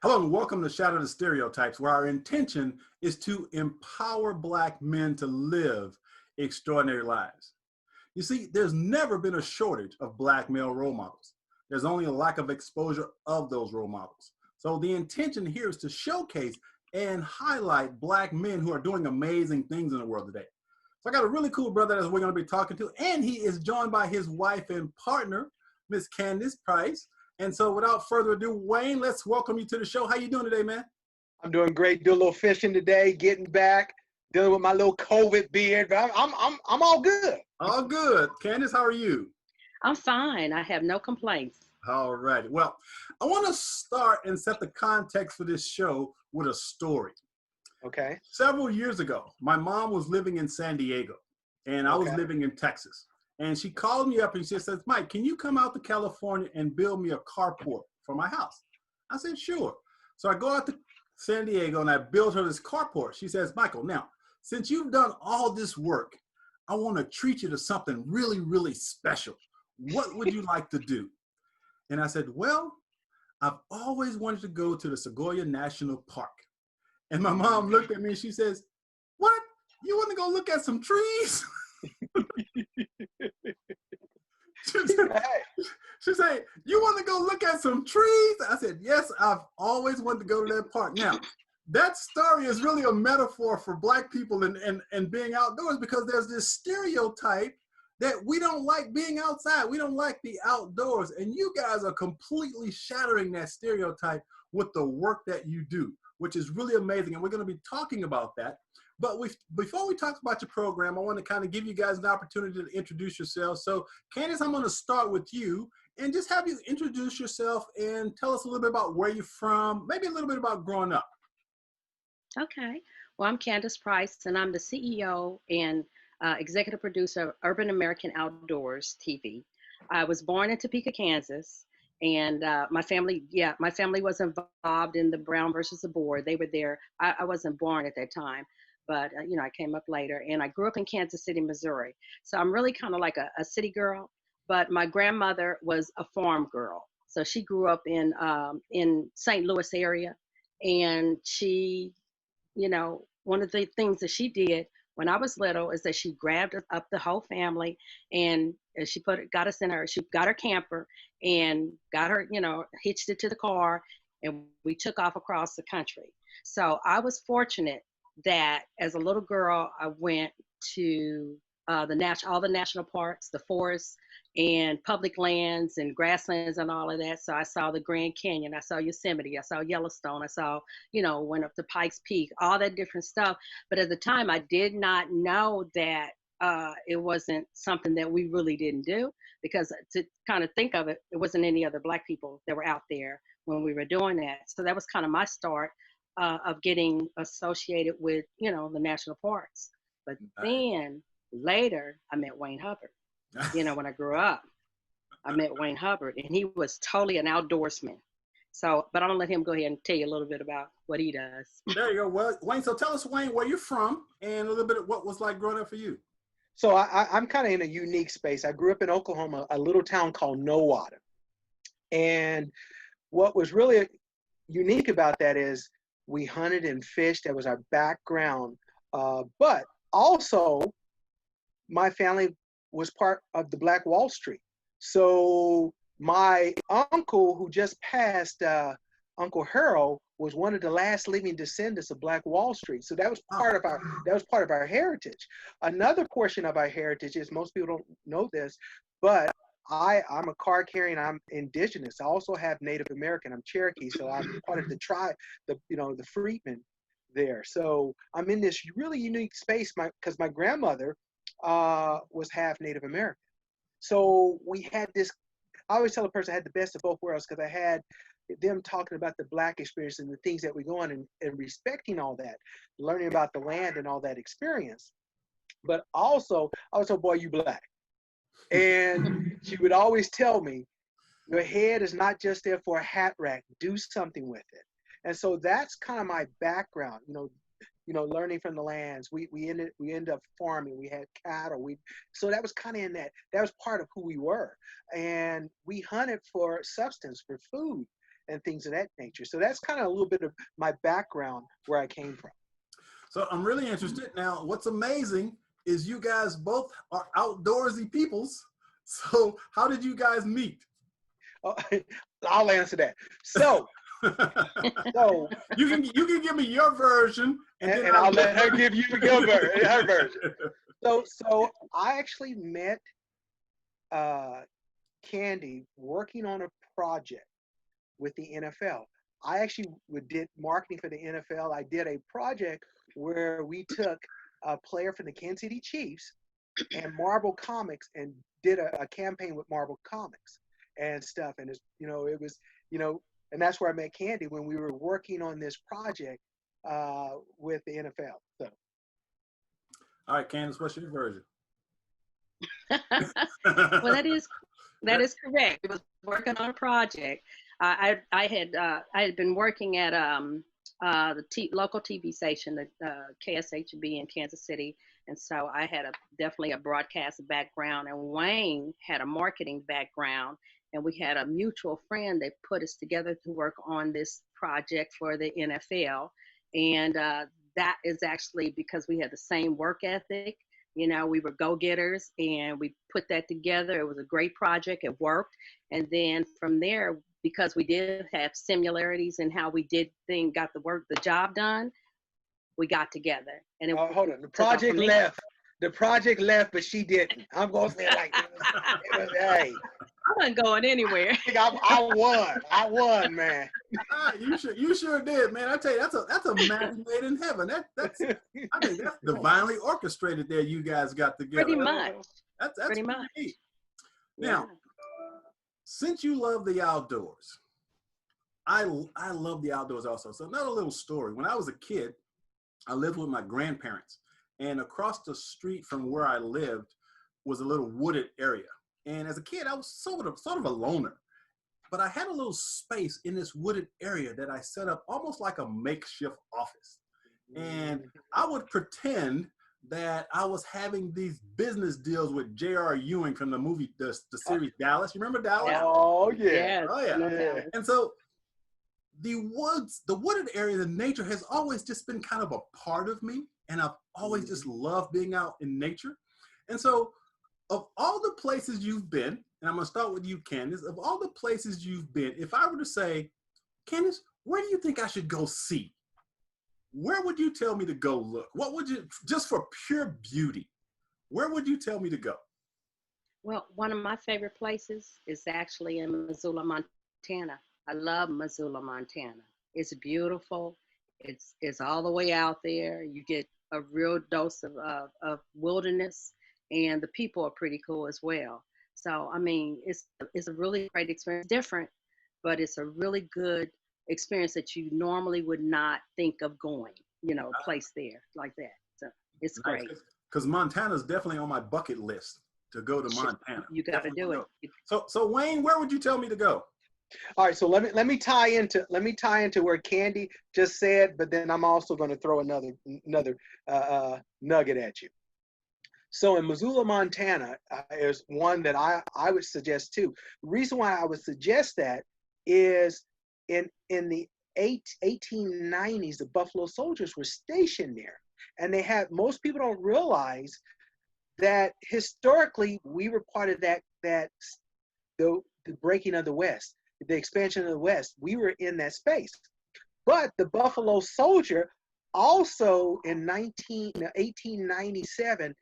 Hello and welcome to Shatter the Stereotypes, where our intention is to empower Black men to live extraordinary lives. You see, there's never been a shortage of Black male role models. There's only a lack of exposure of those role models. So the intention here is to showcase and highlight Black men who are doing amazing things in the world today. So I got a really cool brother that we're going to be talking to, and he is joined by his wife and partner, Miss Candice Price. And so without further ado, Wayne, let's welcome you to the show. How you doing today, man? I'm doing great. Do a little fishing today, getting back, dealing with my little COVID beard, but I'm all good. All good. Candice, how are you? I'm fine. I have no complaints. All right. Well, I want to start and set the context for this show with a story. Okay. Several years ago, my mom was living in San Diego, and I was living in Texas. And she called me up and she says, Mike, can you come out to California and build me a carport for my house? I said, sure. So I go out to San Diego and I build her this carport. She says, Michael, now, since you've done all this work, I want to treat you to something really, really special. What would you like to do? And I said, well, I've always wanted to go to the Sequoia National Park. And my mom looked at me and she says, what? You want to go look at some trees? She said, you want to go look at some trees? I said, yes, I've always wanted to go to that park. Now, that story is really a metaphor for Black people and being outdoors, because there's this stereotype that we don't like being outside. We don't like the outdoors. And you guys are completely shattering that stereotype with the work that you do, which is really amazing. And we're going to be talking about that. But before we talk about your program, I want to kind of give you guys an opportunity to introduce yourselves. So, Candice, I'm going to start with you and just have you introduce yourself and tell us a little bit about where you're from, maybe a little bit about growing up. Okay. Well, I'm Candice Price, and I'm the CEO and executive producer of Urban American Outdoors TV. I was born in Topeka, Kansas, and my family was involved in the Brown versus the Board. They were there. I wasn't born at that time. But, I came up later, and I grew up in Kansas City, Missouri. So I'm really kind of like a city girl, but my grandmother was a farm girl. So she grew up in St. Louis area, and she, one of the things that she did when I was little is that she grabbed up the whole family, and she got her camper and got her, hitched it to the car, and we took off across the country. So I was fortunate that as a little girl, I went to all the national parks, the forests, and public lands and grasslands and all of that. So I saw the Grand Canyon, I saw Yosemite, I saw Yellowstone, I saw, went up to Pikes Peak, all that different stuff. But at the time, I did not know that it wasn't something that we really didn't do, because to kind of think of it, it wasn't any other Black people that were out there when we were doing that. So that was kind of my start of getting associated with, the national parks. But then later, I met Wayne Hubbard. When I grew up, I met Wayne Hubbard, and he was totally an outdoorsman. So, but I'm gonna let him go ahead and tell you a little bit about what he does. There you go. Well, Wayne, so tell us, Wayne, where you're from and a little bit of what was like growing up for you. So I'm kind of in a unique space. I grew up in Oklahoma, a little town called Nowata. And what was really unique about that is we hunted and fished. That was our background. But also, my family was part of the Black Wall Street. So my uncle, who just passed, Uncle Harold, was one of the last living descendants of Black Wall Street. So that was part of our heritage. Another portion of our heritage is, most people don't know this, but I'm a card carrying, I'm indigenous. I also have Native American, I'm Cherokee, so I'm part of the tribe, the freedmen there. So I'm in this really unique space because my grandmother was half Native American. So we had this, I always tell a person I had the best of both worlds, because I had them talking about the Black experience and the things that we go on and respecting all that, learning about the land and all that experience. But also, I was told, boy, you Black. And she would always tell me, your head is not just there for a hat rack, do something with it. And so that's kind of my background, learning from the lands. We ended up farming, we had cattle. So that was kind of in that was part of who we were. And we hunted for substance, for food. and things of that nature. So that's kind of a little bit of my background where I came from. So I'm really interested. Now, what's amazing is you guys both are outdoorsy peoples. So how did you guys meet? Oh, I'll answer that. So, so you can give me your version, and I'll let her give you her version. So I actually met Candy working on a project with the NFL. I actually did marketing for the NFL. I did a project where we took a player from the Kansas City Chiefs and Marvel Comics and did a campaign with Marvel Comics and stuff. And it was, and that's where I met Candy when we were working on this project with the NFL. So. All right, Candice, what's your version? Well, that is correct. It was working on a project. I had been working at the local TV station, the KSHB in Kansas City, and so I had definitely a broadcast background, and Wayne had a marketing background, and we had a mutual friend that put us together to work on this project for the NFL, and that is actually because we had the same work ethic. We were go-getters, and we put that together. It was a great project. It worked. And then from there, because we did have similarities in how we did got the job done, we got together. And hold on. The project left. The project left, but she didn't. I'm going to say it like this. Hey. I wasn't going anywhere. I won, man. You sure did, man. I tell you, that's a match made in heaven. I think that's divinely orchestrated. There, you guys got together. Pretty much. That's pretty much. Neat. Now, since you love the outdoors, I love the outdoors also. So another little story. When I was a kid, I lived with my grandparents, and across the street from where I lived was a little wooded area. And as a kid, I was sort of a loner, but I had a little space in this wooded area that I set up almost like a makeshift office. And I would pretend that I was having these business deals with J.R. Ewing from the movie, the series Dallas. You remember Dallas? Oh, yeah. Yes. Oh, yeah. Yeah. And so the wooded area, the nature has always just been kind of a part of me. And I've always just loved being out in nature. And so of all the places you've been, and I'm going to start with you, Candice, of all the places you've been, if I were to say, Candice, where do you think I should go see? Where would you tell me to go look? What would you, just for pure beauty, where would you tell me to go? Well, one of my favorite places is actually in Missoula, Montana. I love Missoula, Montana. It's beautiful. It's all the way out there. You get a real dose of wilderness, and the people are pretty cool as well. So, I mean, it's a really great experience. Different, but it's a really good experience that you normally would not think of going, a place there like that. So it's nice. great. Because Montana's definitely on my bucket list to go to Montana. You got to do it. So Wayne, where would you tell me to go? All right, so let me tie into where Candy just said, but then I'm also going to throw another nugget at you. So in Missoula, Montana, is one that I would suggest too. The reason why I would suggest that is in the 1890s, the Buffalo Soldiers were stationed there, and most people don't realize that historically we were part of the breaking of the West, the expansion of the West. We were in that space, but the Buffalo Soldier also in 1897.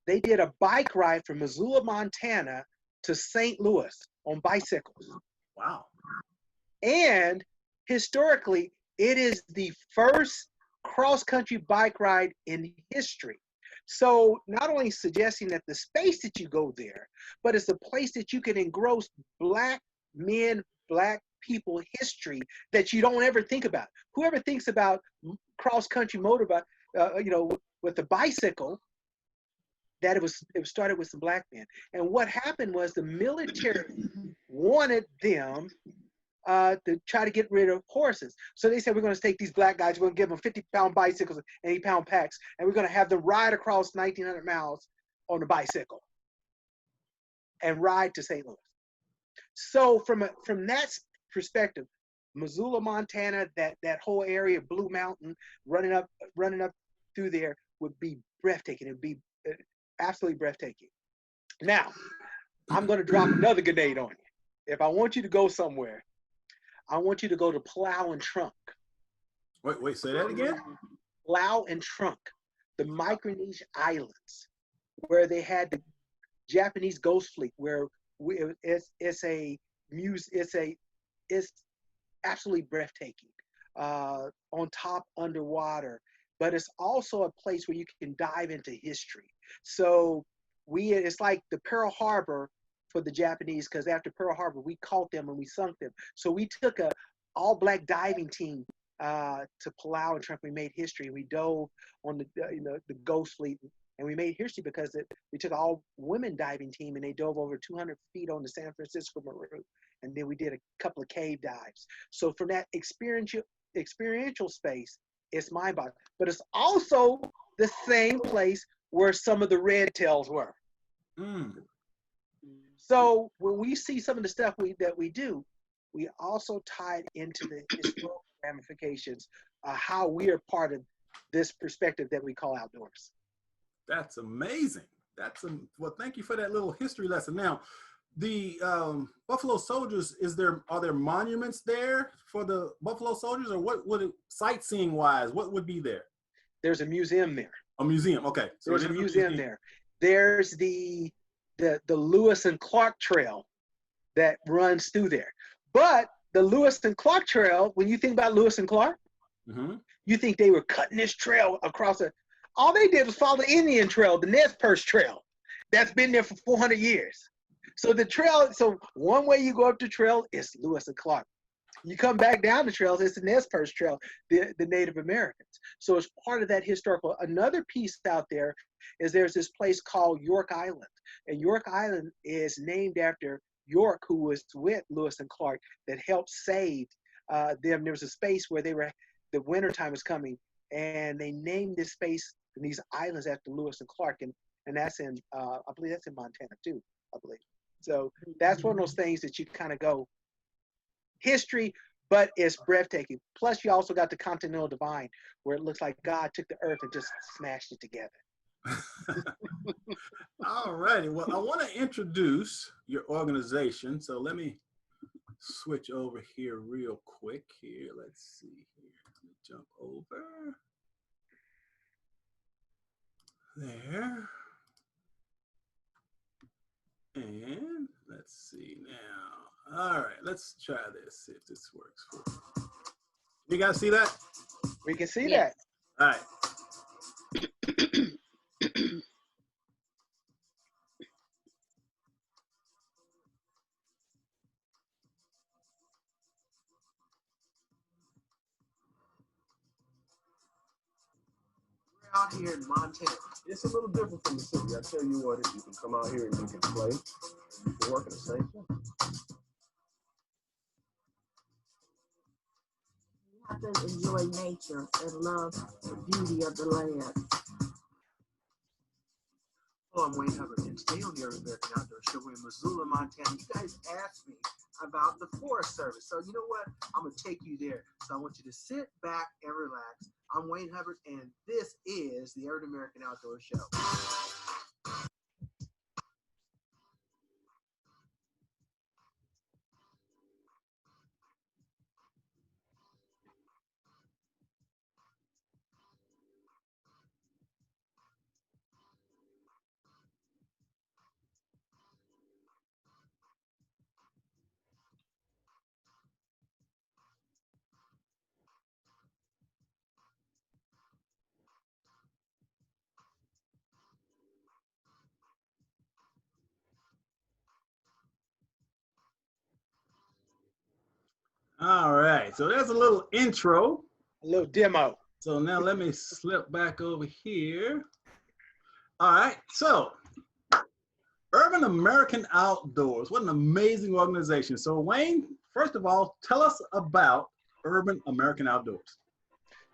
They did a bike ride from Missoula, Montana to St. Louis on bicycles. Wow. And historically, it is the first cross-country bike ride in history. So not only suggesting that the space that you go there, but it's a place that you can engross Black men, Black people history that you don't ever think about. Whoever thinks about cross-country motorbike, with the bicycle, that it was started with some Black men. And what happened was the military wanted them to try to get rid of horses. So they said, we're going to take these Black guys, we're going to give them 50-pound bicycles and 80-pound packs, and we're going to have them ride across 1,900 miles on a bicycle and ride to St. Louis. So from that perspective, Missoula, Montana, that whole area, Blue Mountain, running up through there would be breathtaking. It'd be absolutely breathtaking. Now, I'm going to drop another grenade on you. If I want you to go somewhere, I want you to go to Plow and Trunk. Wait, say that again? Plow and Trunk, the Micronesia Islands, where they had the Japanese Ghost Fleet, where it's absolutely breathtaking, on top underwater, but it's also a place where you can dive into history. So it's like the Pearl Harbor for the Japanese, because after Pearl Harbor, we caught them and we sunk them. So we took a all-black diving team to Palau and Trump. We made history. We dove on the Ghost Fleet, and we made history because we took an all-women diving team and they dove over 200 feet on the San Francisco Maroon, and then we did a couple of cave dives. So from that experiential space, it's mind-boggling. But it's also the same place where some of the red tails were. Mm. So when we see some of the stuff that we do, we also tie it into the historical ramifications, how we are part of this perspective that we call outdoors. That's amazing. Well, thank you for that little history lesson. Now, the Buffalo Soldiers, are there monuments there for the Buffalo Soldiers, or what would it, sightseeing wise, what would be there? There's a museum there. A museum, okay. So there's a museum there. There's the Lewis and Clark Trail that runs through there. But the Lewis and Clark Trail, when you think about Lewis and Clark, mm-hmm. you think they were cutting this trail across all they did was follow the Indian Trail, the Nez Perce Trail, that's been there for 400 years. So so one way you go up the trail is Lewis and Clark. You come back down the trails, it's the Nez Perce Trail, the Native Americans. So it's part of that historical. Another piece out there is there's this place called York Island. And York Island is named after York, who was with Lewis and Clark, that helped save them. There was a space where the wintertime was coming, and they named this space and these islands after Lewis and Clark. And that's in, I believe that's in Montana too, I believe. So that's one of those things that you kind of go, history, but it's breathtaking. Plus, you also got the Continental Divide, where it looks like God took the earth and just smashed it together. All righty. Well, I want to introduce your organization. So let me switch over here real quick here. Let's see here. Let me jump over. There. And let's see now. All right, let's try this, see if this works for you. You guys see that? We can see Yes. that. All right. Out here in Montana, it's a little different from the city. I tell you what, you can come out here and you can play, and you can work in the same thing. You have to enjoy nature and love the beauty of the land. Hello, I'm Wayne Hubbard, and today on the Urban American Outdoor Show, we're in Missoula, Montana. You guys asked me about the Forest Service, so you know what? I'm going to take you there. So I want you to sit back and relax. I'm Wayne Hubbard, and this is the Urban American Outdoor Show. All right, so there's a little intro. A little demo. So now let me slip back over here. All right, so Urban American Outdoors, what an amazing organization. So Wayne, first of all, tell us about Urban American Outdoors.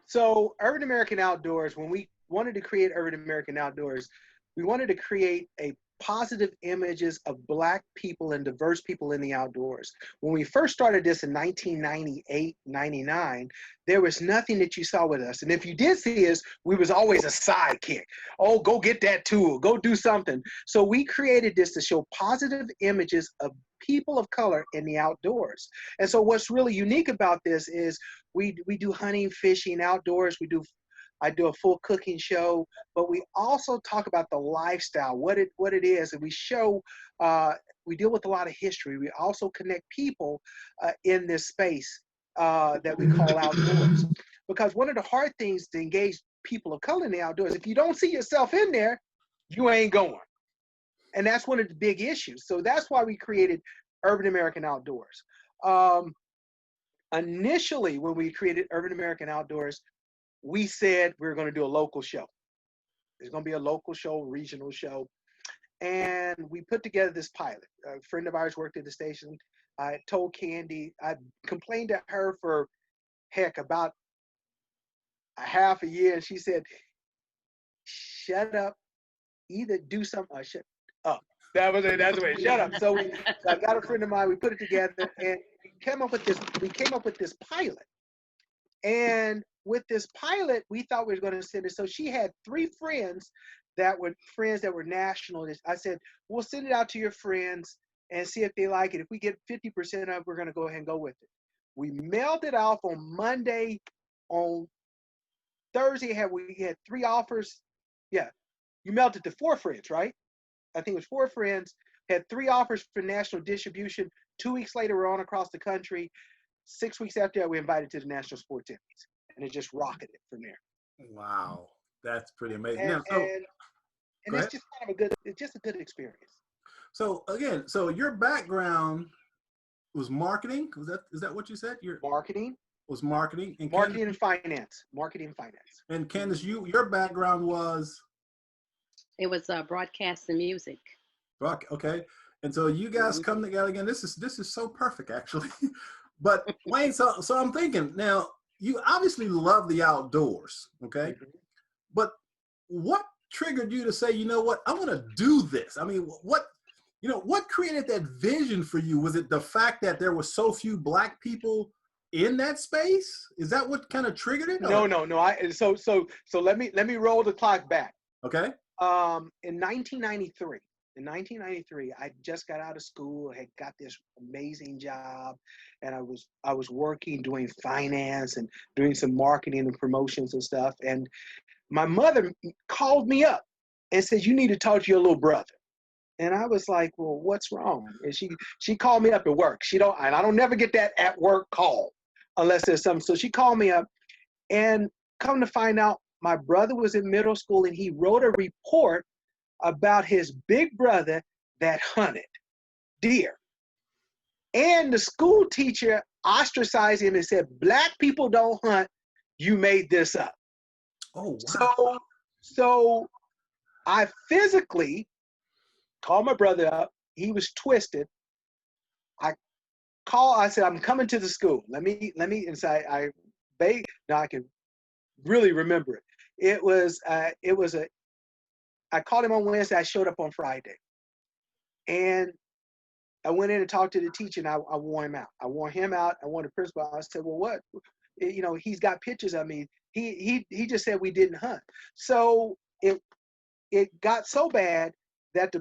So Urban American Outdoors, when we wanted to create Urban American Outdoors, we wanted to create a positive images of Black people and diverse people in the outdoors. When we first started this in 1998, 99, there was nothing that you saw with us. And if you did see us, we was always a sidekick. Oh, go get that tool, go do something. So we created this to show positive images of people of color in the outdoors. And so what's really unique about this is we do hunting, fishing, outdoors. I do a full cooking show, but we also talk about the lifestyle, what it is, and we show, we deal with a lot of history. We also connect people in this space that we call outdoors. Because one of the hard things to engage people of color in the outdoors, if you don't see yourself in there, you ain't going. And that's one of the big issues. So that's why we created Urban American Outdoors. Initially, when we created Urban American Outdoors, we said we were going to do a local show. There's going to be a local show, regional show. And we put together this pilot. A friend of ours worked at the station. I told Candy, I complained to her for, heck, about a half a year. And she said, shut up, either do something or shut up. That was it. That's the way. Shut up. So I got a friend of mine. We put it together, and we came up with this pilot. And with this pilot, we thought we were going to send it. So she had 3 friends that were national. I said, we'll send it out to your friends and see if they like it. If we get 50% of it, we're going to go ahead and go with it. We mailed it off on Monday. On Thursday, we had 3 offers. Yeah, you mailed it to 4 friends, right? I think it was 4 friends, had 3 offers for national distribution. 2 weeks later, we're on across the country. 6 weeks after that, we invited to the National Sports Emmys, and it just rocketed from there. Wow, that's pretty amazing. And, Now, so, and it's just kind of a good experience. So again, so your background was marketing. Is that what you said? Your marketing was marketing and marketing and finance. Marketing and finance. And Candice, your background was? It was broadcast and music. Okay, and so you guys come together again. This is so perfect, actually. But Wayne, so I'm thinking now, you obviously love the outdoors, okay? Mm-hmm. But what triggered you to say, you know what, I want to do this? I mean, what created that vision for you? Was it the fact that there were so few Black people in that space? Is that what kind of triggered it? No. So let me roll the clock back. Okay. In 1993, I just got out of school, had got this amazing job, and I was working, doing finance and doing some marketing and promotions and stuff. And my mother called me up and said, "You need to talk to your little brother." And I was like, "Well, what's wrong?" And she called me up at work. I don't never get that at work call unless there's something. So she called me up, and come to find out, my brother was in middle school, and he wrote a report about his big brother that hunted deer. And the school teacher ostracized him and said, "Black people don't hunt. You made this up." Oh, wow. So I physically called my brother up. He was twisted. I said, "I'm coming to the school. Let me, and so now I can really remember it. I called him on Wednesday. I showed up on Friday. And I went in and talked to the teacher, and I wore him out. I wore the principal. I said, "Well, what? He's got pictures of me. He just said we didn't hunt." So it got so bad that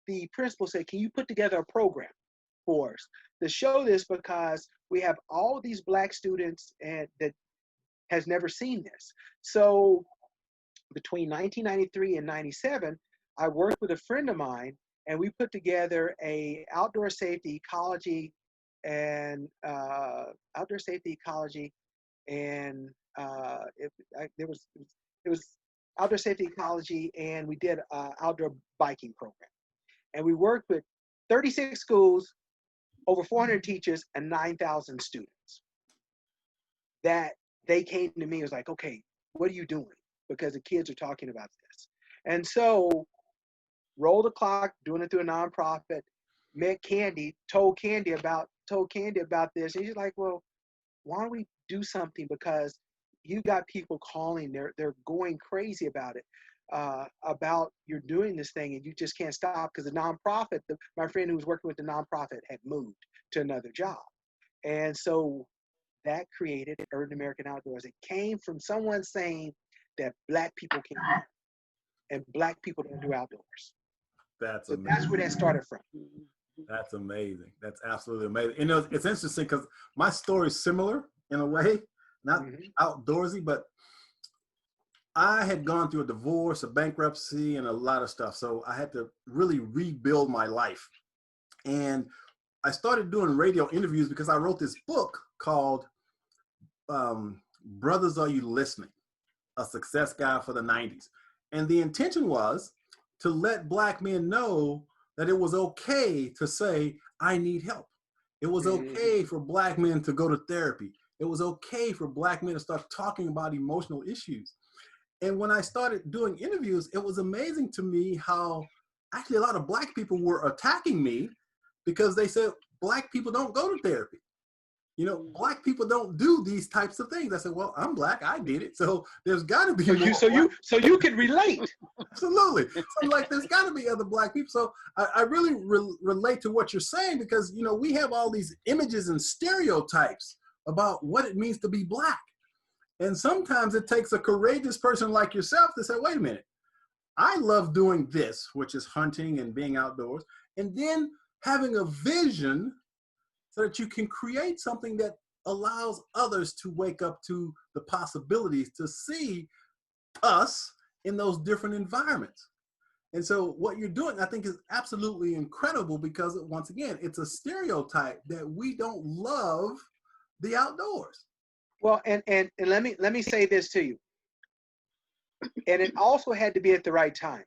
the principal said, "Can you put together a program for us to show this, because we have all these Black students and that has never seen this." So between 1993 and 97, I worked with a friend of mine, and we put together a outdoor safety ecology and it was outdoor safety ecology, and we did outdoor biking program. And we worked with 36 schools, over 400 teachers, and 9,000 students. That they came to me and was like, "Okay, what are you doing?" Because the kids are talking about this. And so roll the clock, doing it through a nonprofit, met Candy, told Candy about this. And she's like, "Well, why don't we do something? Because you got people calling, they're going crazy about it." about you're doing this thing and you just can't stop because the nonprofit, my friend who was working with the nonprofit had moved to another job. And so that created Urban American Outdoors. It came from someone saying that Black people can't and Black people don't do outdoors. That's So amazing. that's where that started from. That's amazing. That's absolutely amazing. You know, it's interesting because my story is similar in a way, not outdoorsy, but I had gone through a divorce, a bankruptcy, and a lot of stuff. So I had to really rebuild my life. And I started doing radio interviews because I wrote this book called Brothers, Are You Listening? A Success Guide for the 90s. And the intention was to let Black men know that it was okay to say, I need help. It was okay for Black men to go to therapy. It was okay for Black men to start talking about emotional issues. And when I started doing interviews, it was amazing to me how actually a lot of Black people were attacking me because they said, Black people don't go to therapy. You know, Black people don't do these types of things. I said, well, I'm Black, I did it. So there's gotta be more. So you can relate. Absolutely. So I'm like, there's gotta be other Black people. So I really relate to what you're saying because, you know, we have all these images and stereotypes about what it means to be Black. And sometimes it takes a courageous person like yourself to say, wait a minute, I love doing this, which is hunting and being outdoors, and then having a vision so that you can create something that allows others to wake up to the possibilities to see us in those different environments. And so what you're doing, I think, is absolutely incredible because, once again, it's a stereotype that we don't love the outdoors. Well, and let me say this to you. And it also had to be at the right time.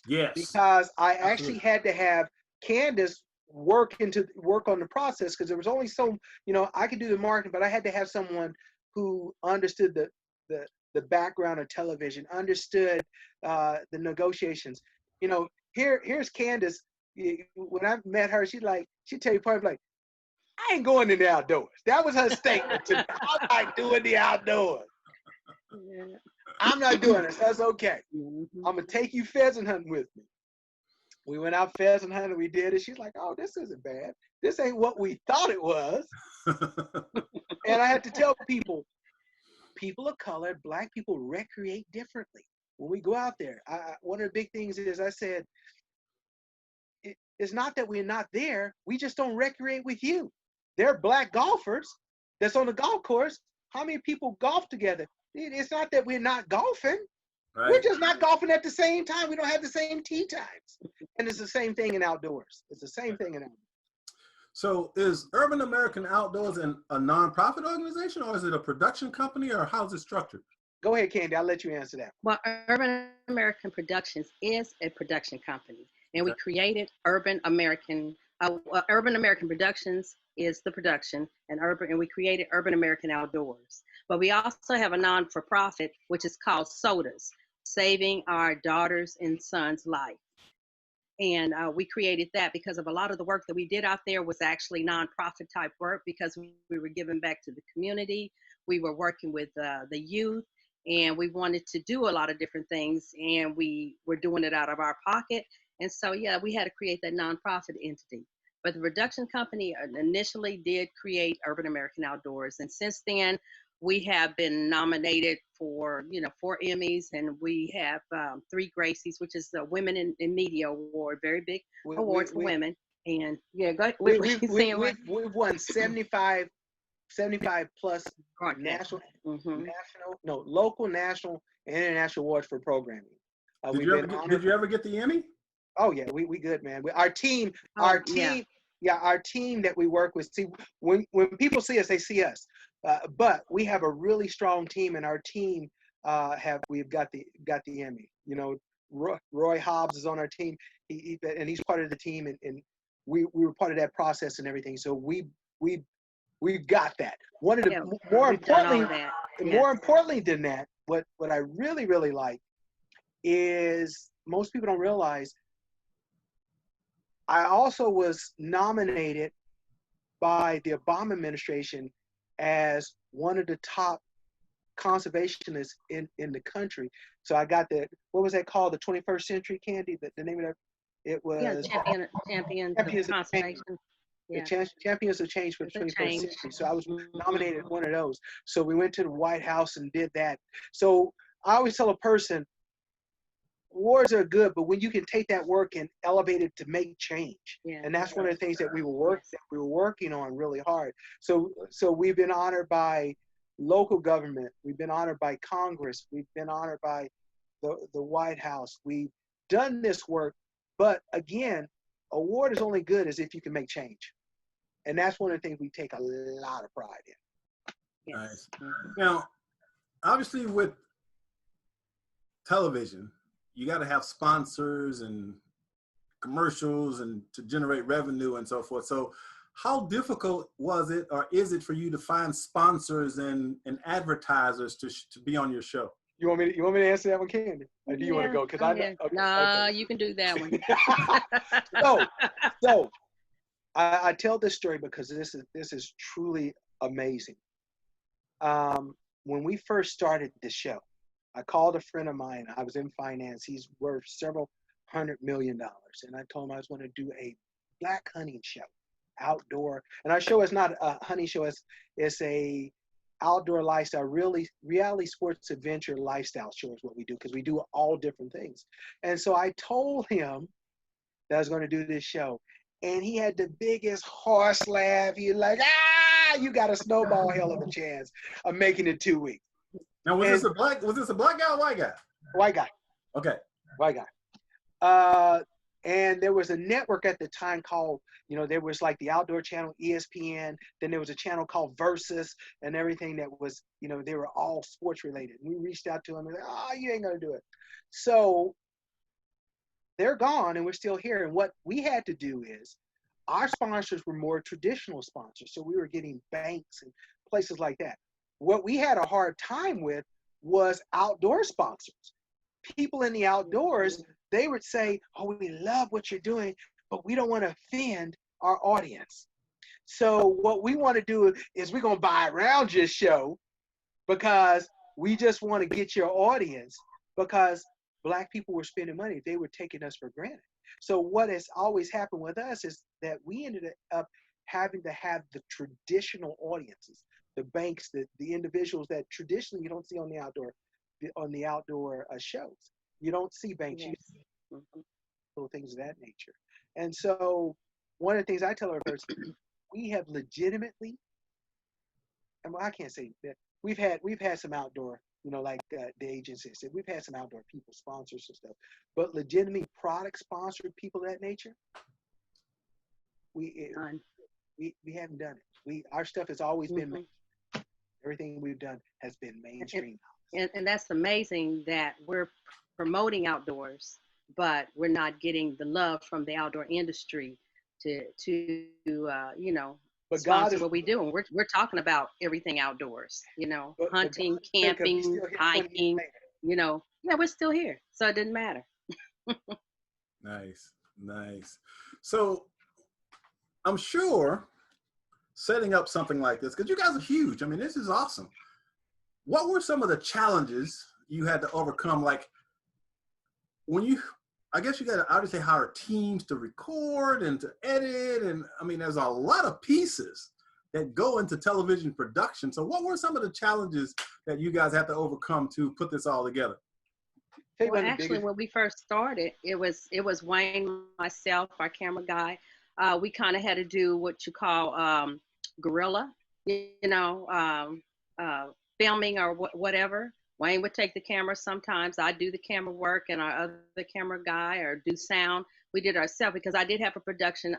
Yes. Because I actually had to have Candice work on the process because there was only so, you know, I could do the marketing, but I had to have someone who understood the background of television, understood the negotiations. You know, here's Candice. When I met her, she'd tell you point blank, I ain't going in the outdoors. That was her statement to me. I'm not doing the outdoors. I'm not doing it. That's okay. I'm going to take you pheasant hunting with me. We went out pheasant hunting. We did it. She's like, oh, this isn't bad. This ain't what we thought it was. And I had to tell people of color, Black people recreate differently. When we go out there, one of the big things is I said, it's not that we're not there. We just don't recreate with you. There are Black golfers that's on the golf course. How many people golf together? It's not that we're not golfing. Right. We're just not golfing at the same time. We don't have the same tee times. And it's the same thing in outdoors. It's the same thing in outdoors. So is Urban American Outdoors a nonprofit organization, or is it a production company, or how's it structured? Go ahead, Candy. I'll let you answer that. Well, Urban American Productions is a production company, and we created Urban American Productions is the production, and we created Urban American Outdoors. But we also have a non-for-profit, which is called SODAS, Saving Our Daughters and Sons' Life. And we created that because of a lot of the work that we did out there was actually nonprofit type work because we were giving back to the community. We were working with the youth, and we wanted to do a lot of different things, and we were doing it out of our pocket. And so, yeah, we had to create that nonprofit entity. But the production company initially did create Urban American Outdoors. And since then, we have been nominated for, 4 Emmys, and we have 3 Gracies, which is the Women in Media Award, very big award for women. And yeah, go ahead. We've won 75 plus national, local, national, and international awards for programming. Did you ever get the Emmy? Oh yeah, we good, man. Our team that we work with. See, when people see us, they see us. But we have a really strong team, and our team we've got the Emmy. You know, Roy Hobbs is on our team, and he's part of the team, and we were part of that process and everything. So we've got that. One of the more importantly than that, what I really, really like is most people don't realize I also was nominated by the Obama administration as one of the top conservationists in the country. So I got what was that called? The 21st Century Candy. The name of that, it was champions Champions of of conservation. The Yeah, Champions of Change for the it's a 21st change. Century. So I was Mhm. nominated one of those. So we went to the White House and did that. So I always tell a person, wars are good, but when you can take that work and elevate it to make change, Yeah. and that's one of the things that we were working on really hard. So we've been honored by local government, we've been honored by Congress, we've been honored by the White House. We've done this work, but again, award is only good as if you can make change, and that's one of the things we take a lot of pride in. Yes. Nice. Mhm. Now, obviously, with television, you got to have sponsors and commercials and to generate revenue and so forth. So how difficult was it, or is it, for you to find sponsors and advertisers to be on your show? You want me to answer that one, Candy? Or do you want to go? Because I know. Okay, no, okay. you can do that one. So I tell this story because this is truly amazing. When we first started the show, I called a friend of mine. I was in finance. He's worth several $100 million, and I told him I was going to do a black hunting show, outdoor. And our show is not a hunting show; it's a outdoor lifestyle, reality sports adventure lifestyle show is what we do, because we do all different things. And so I told him that I was going to do this show, and he had the biggest horse laugh. He was like, you got a snowball hell of a chance of making it 2 weeks. Now, was this a black guy or white guy? White guy. Okay. White guy. And there was a network at the time called, there was like the Outdoor Channel, ESPN. Then there was a channel called Versus and everything that was, they were all sports related. And we reached out to them and said, you ain't going to do it. So they're gone and we're still here. And what we had to do is, our sponsors were more traditional sponsors. So we were getting banks and places like that. What we had a hard time with was outdoor sponsors. People in the outdoors, they would say, we love what you're doing, but we don't want to offend our audience. So what we want to do is we're going to buy around your show because we just want to get your audience, because Black people were spending money. They were taking us for granted. So what has always happened with us is that we ended up having to have the traditional audiences, the banks, the individuals that traditionally you don't see on the outdoor shows. You don't see banks, Yes. you see little things of that nature. And so one of the things I tell our person, we have legitimately, I can't say that we've had some outdoor, like the agency said, we've had some outdoor people, sponsors and stuff, but legitimately product sponsored people of that nature, we haven't done it. Our stuff has always been mainstream. Everything we've done has been mainstream. And that's amazing that we're promoting outdoors, but we're not getting the love from the outdoor industry to but sponsor God is what we do. And we're talking about everything outdoors, hunting, but camping, hiking, we're still here. So it didn't matter. Nice. So I'm sure setting up something like this, because you guys are huge. I mean, this is awesome. What were some of the challenges you had to overcome? Like I guess you got to obviously hire teams to record and to edit. And I mean, there's a lot of pieces that go into television production. So what were some of the challenges that you guys had to overcome to put this all together? Well, actually, when we first started, it was Wayne, myself, our camera guy. We kind of had to do what you call guerrilla, filming or whatever. Wayne would take the camera sometimes. I'd do the camera work, and our other camera guy or do sound. We did ourselves because I did have a production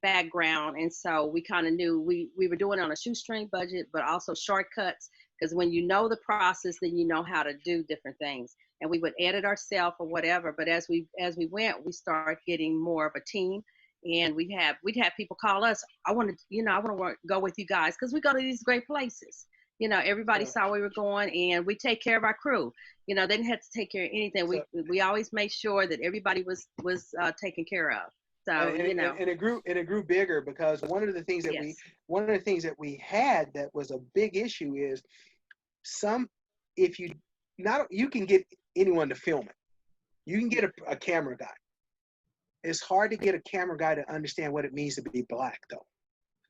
background, and so we kind of knew we were doing it on a shoestring budget, but also shortcuts, because when you know the process, then you know how to do different things. And we would edit ourselves or whatever. But as we went, we started getting more of a team, and we'd have people call us. I want to go with you guys because we go to these great places. Everybody saw we were going, and we take care of our crew. They didn't have to take care of anything. We always made sure that everybody was taken care of. So and it grew bigger, because one of the things that we had that was a big issue is if you you can get anyone to film it. You can get a camera guy. It's hard to get a camera guy to understand what it means to be Black, though.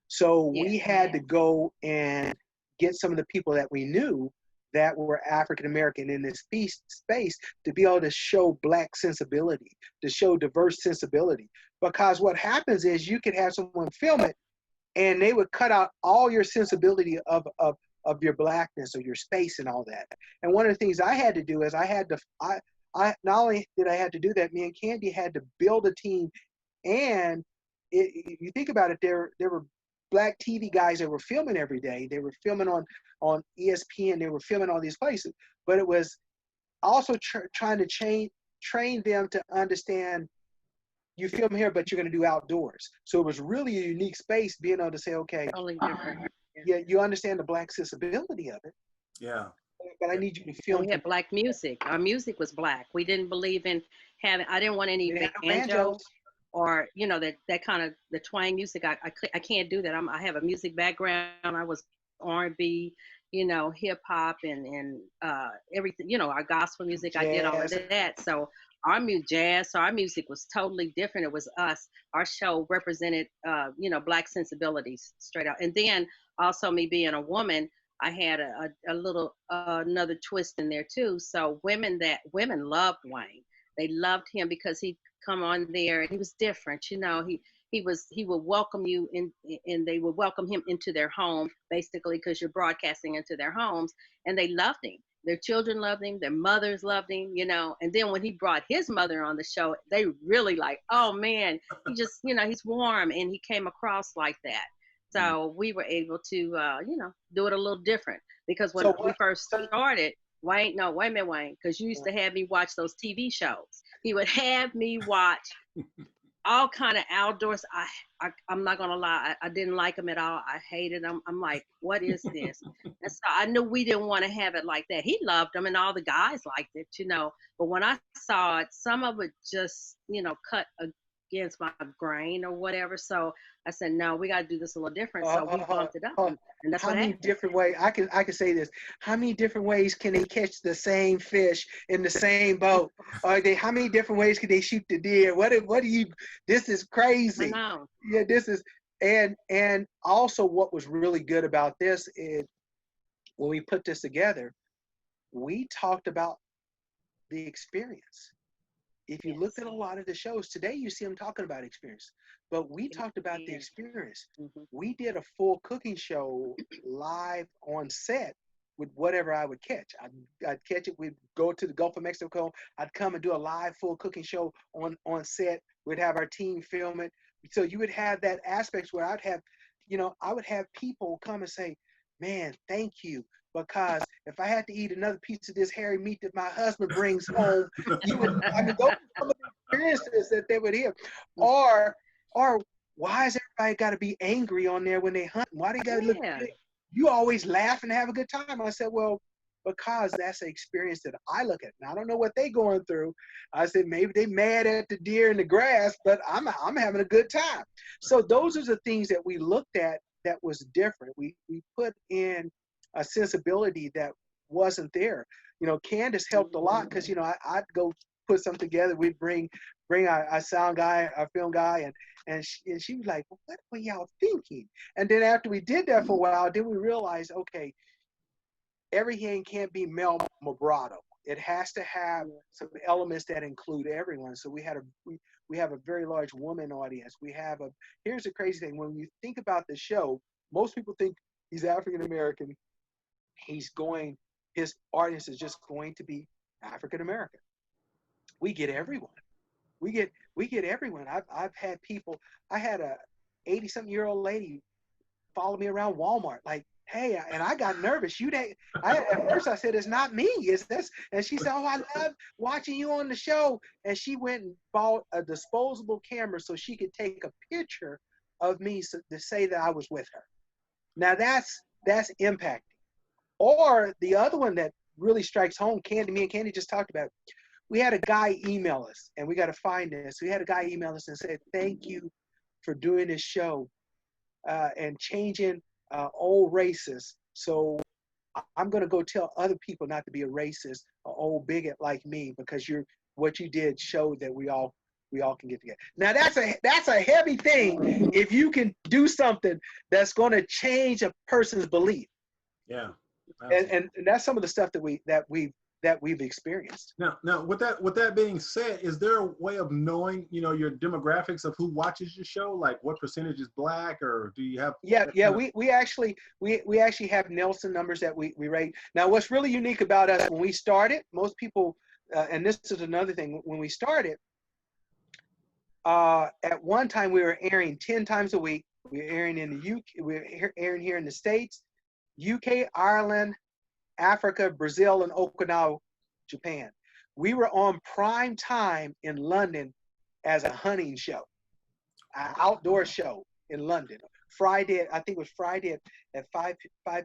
So we had to go and get some of the people that we knew that were African American in this space to be able to show Black sensibility, to show diverse sensibility. Because what happens is you could have someone film it and they would cut out all your sensibility of your Blackness or your space and all that. And one of the things I had to do is I not only did I have to do that, me and Candy had to build a team. And you think about it, there were Black TV guys that were filming every day. They were filming on ESPN. They were filming all these places. But it was also trying to train them to understand, you film here, but you're going to do outdoors. So it was really a unique space, being able to say, okay, Totally different. yeah, you understand the Black sensibility of it. Yeah. But I need you to film. We had Black music. Our music was Black. We didn't believe in having, I didn't want any banjo or, you know, that kind of the twang music. I can't do that. I have a music background. I was R&B, you know, hip hop and everything, you know, our gospel music. Jazz. I did all of that. So our jazz, so our music was totally different. It was us. Our show represented, you know, Black sensibilities straight out. And then also me being a woman, I had a little another twist in there too. So women loved Wayne. They loved him because he'd come on there and he was different. You know, he would welcome you in, and they would welcome him into their home, basically, because you're broadcasting into their homes, and they loved him. Their children loved him. Their mothers loved him, you know. And then when he brought his mother on the show, they really like, oh man, he just, you know, he's warm, and he came across like that. So we were able to, you know, do it a little different, because when we first started, Wayne, because you used to have me watch those TV shows. He would have me watch all kind of outdoors. I'm not gonna lie, I didn't like them at all. I hated them. I'm like, what is this? And so I knew we didn't want to have it like that. He loved them, and all the guys liked it, you know. But when I saw it, some of it just, you know, cut against my grain or whatever. So I said, no, we got to do this a little different. So we bumped it up. And that's how many different ways, I can say this, how many different ways can they catch the same fish in the same boat? How many different ways can they shoot the deer? What do you, this is crazy. I know. Yeah, this is, and also what was really good about this is when we put this together, we talked about the experience. If you looked at a lot of the shows today, you see them talking about experience, but we talked about the experience. We did a full cooking show live on set with whatever I would catch. I'd catch it. We'd go to the Gulf of Mexico. I'd come and do a live full cooking show on set. We'd have our team film it. So you would have that aspect where I'd have, you know, I would have people come and say, man, thank you. Because if I had to eat another piece of this hairy meat that my husband brings home, you would, I mean, those are some of the experiences that they would hear. Or why is everybody got to be angry on there when they hunt? Why they got to look good? You always laugh and have a good time. I said, well, because that's an experience that I look at. Now, I don't know what they going through. I said, maybe they mad at the deer in the grass, but I'm having a good time. So those are the things that we looked at that was different. We put in a sensibility that wasn't there. You know, Candice helped a lot because, you know, I'd go put something together. We'd bring our sound guy, our film guy, and she was like, well, what were y'all thinking? And then after we did that for a while, then we realized, okay, everything can't be Mel Vibrato. It has to have some elements that include everyone. So we have a very large woman audience. Here's the crazy thing. When you think about the show, most people think he's African American. His audience is just going to be African American. We get everyone. We get everyone. I've had people. I had a 80-something-year-old lady follow me around Walmart, like, hey, and I got nervous. At first I said, it's not me, it's this. And she said, oh, I love watching you on the show. And she went and bought a disposable camera so she could take a picture of me to say that I was with her. Now that's impacting. Or the other one that really strikes home, me and Candy just talked about it. We had a guy email us, and we got to find this. We had a guy email us and said, thank you for doing this show and changing old races so I'm going to go tell other people not to be a racist or old bigot like me, because what you did showed that we all can get together. Now that's a heavy thing if you can do something that's going to change a person's belief. Yeah. And that's some of the stuff that we've experienced. Now, with that being said, is there a way of knowing, your demographics of who watches your show? Like what percentage is Black, or do you have? Yeah. We actually have Nielsen numbers that we rate. Now, what's really unique about us when we started, most people, and this is another thing, when we started, at one time we were airing 10 times a week. We were airing in the UK. We were airing here in the States, UK, Ireland, Africa, Brazil, and Okinawa, Japan. We were on prime time in London as a hunting show, an outdoor show in London. Friday, I think it was Friday at 5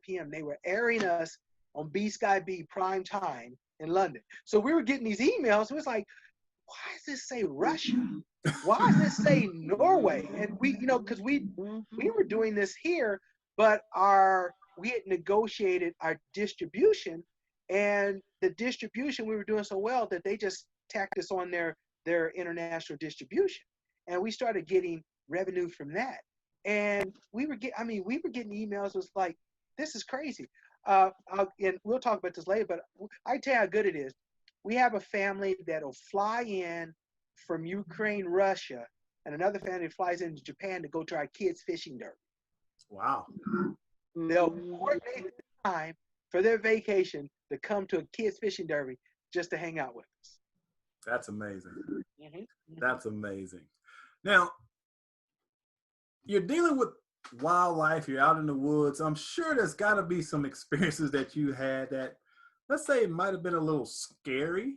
p.m. They were airing us on B Sky B prime time in London. So we were getting these emails. It was like, why does this say Russia? Why does this say Norway? And we, because we were doing this here, but we had negotiated our distribution, and the distribution, we were doing so well that they just tacked us on their international distribution, and we started getting revenue from that. And we were getting emails. It was like, this is crazy. And we'll talk about this later, but I tell you how good it is. We have a family that'll fly in from Ukraine, Russia, and another family flies into Japan to go to our kids' fishing derby. Wow. They'll coordinate the time for their vacation to come to a kids' fishing derby just to hang out with us. That's amazing. Mm-hmm. That's amazing. Now, you're dealing with wildlife. You're out in the woods. I'm sure there's got to be some experiences that you had that, let's say, it might have been a little scary.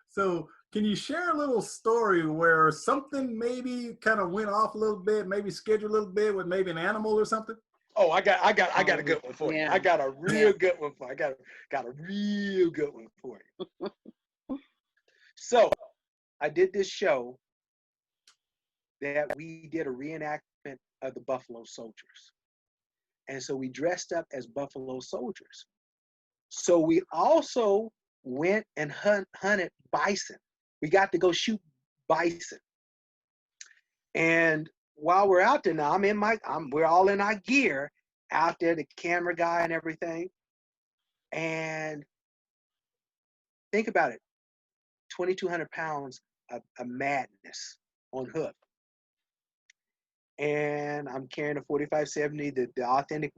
So can you share a little story where something maybe kind of went off a little bit, maybe scheduled a little bit with maybe an animal or something? Oh, I got a good one for you. Yeah. I got a real good one for you. I got a real good one for you. So I did this show that we did a reenactment of the Buffalo Soldiers. And so we dressed up as Buffalo Soldiers. So we also went and hunted bison. We got to go shoot bison. And while we're out there now, we're all in our gear out there, the camera guy and everything. And think about it, 2,200 pounds of madness on hook. And I'm carrying a 45-70, the authentic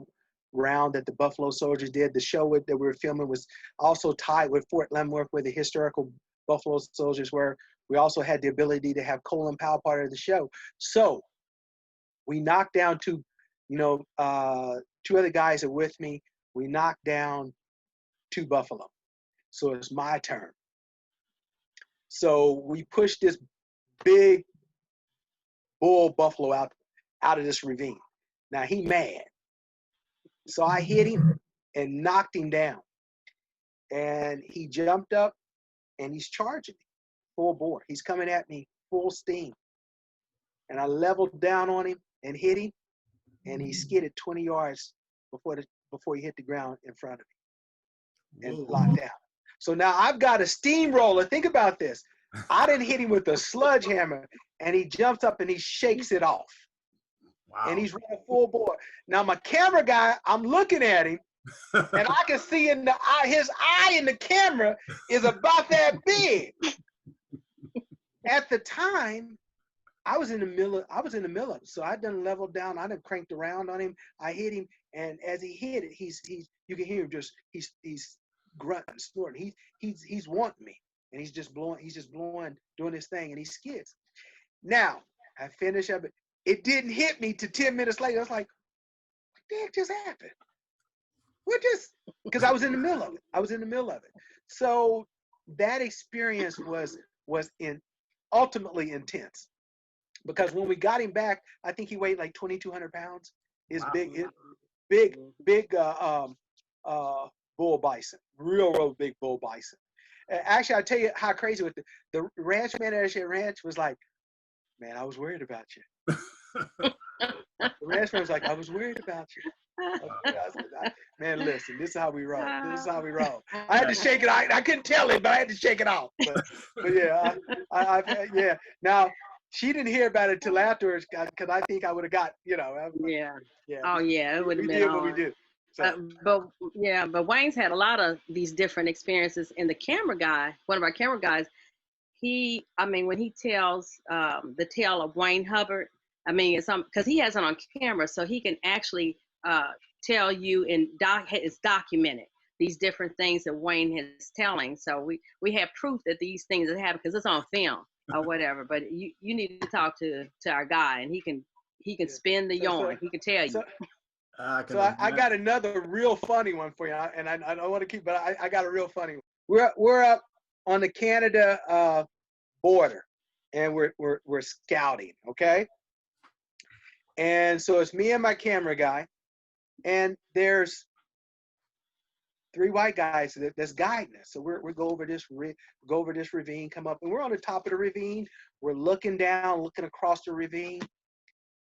round that the Buffalo Soldiers did. The show that we were filming was also tied with Fort Leavenworth, where the historical Buffalo Soldiers were. We also had the ability to have Colin Powell part of the show. So we knocked down two other guys are with me. We knocked down 2 buffalo. So it's my turn. So we pushed this big bull buffalo out of this ravine. Now he mad. So I hit him and knocked him down. And he jumped up and he's charging me full bore. He's coming at me full steam. And I leveled down on him and hit him, and he skidded 20 yards before he hit the ground in front of me and locked down. So now I've got a steamroller. Think about this. I didn't hit him with a sledgehammer, and he jumps up and he shakes it off. Wow. And he's running full bore. Now my camera guy, I'm looking at him, and I can see in the eye, his eye in the camera is about that big. At the time, I was in the middle of it. So I done leveled down. I done cranked around on him. I hit him, and as he hit it, you can hear him he's grunting, snorting. He's wanting me, and he's just blowing, doing his thing, and he skids. Now I finish up. It didn't hit me till 10 minutes later. I was like, what the heck just happened? Because I was in the middle of it. So that experience was ultimately intense. Because when we got him back, I think he weighed like 2,200 pounds. His big bull bison, real big bull bison. Actually, I'll tell you how crazy with the ranch manager at ranch was like, man, I was worried about you. The ranch man was like, I was worried about you. Man, listen, this is how we roll. This is how we roll. I had to shake it. I couldn't tell it, but I had to shake it off. But yeah, yeah. Now, she didn't hear about it till afterwards because I think I would have got, Yeah. Yeah. Oh yeah, it would have We been did on. what we did. So. But Wayne's had a lot of these different experiences. And the camera guy, one of our camera guys, when he tells the tale of Wayne Hubbard, it's because he has it on camera, so he can actually tell you it's documented, these different things that Wayne is telling. So we have proof that these things have happened because it's on film or whatever. But you need to talk to our guy, and he can spin the yarn. He can tell you. I got another real funny one for you, and I don't want to keep, but I got a real funny one. We're up on the Canada border, and we're scouting, okay? And so it's me and my camera guy, and there's 3 white guys that's guiding us. So we go over this ravine, come up, and we're on the top of the ravine. We're looking down, looking across the ravine,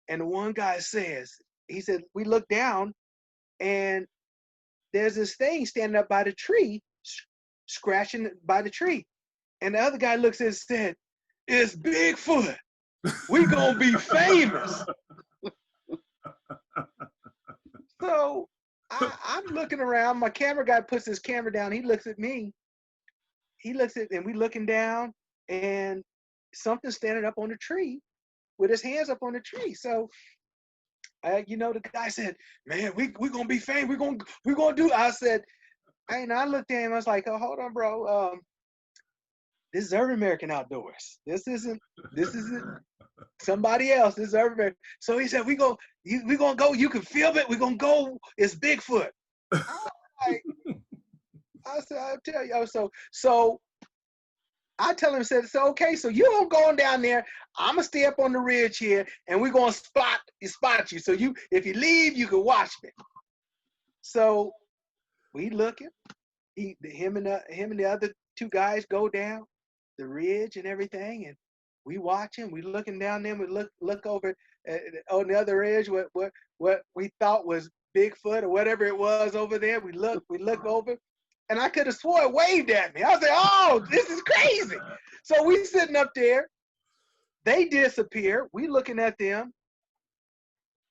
and the one guy says, he said, we look down, and there's this thing standing up by the tree, scratching by the tree. And the other guy looks and said, it's Bigfoot. We gonna be famous. So I'm looking around. My camera guy puts his camera down. He looks at me. And we looking down, and something's standing up on the tree with his hands up on the tree. So the guy said, man, we gonna be famous. We gonna do. I said, and I looked at him. I was like, oh, hold on, bro. This is Urban American Outdoors. This isn't somebody else. This is Urban American. So he said, we gonna go. You can film it. We gonna go. It's Bigfoot. I said, I'll tell you. So I tell him, said, so okay, so you don't go on down there. I'm gonna stay up on the ridge here, and we're gonna spot you. So if you leave, you can watch me. So we looking. Him and the other 2 guys go down the ridge and everything, and we watching. We looking down there. We look over on the other ridge. What we thought was Bigfoot or whatever it was over there. We look over. And I could have swore it waved at me. I was like, oh, this is crazy. So we sitting up there. They disappear. We looking at them.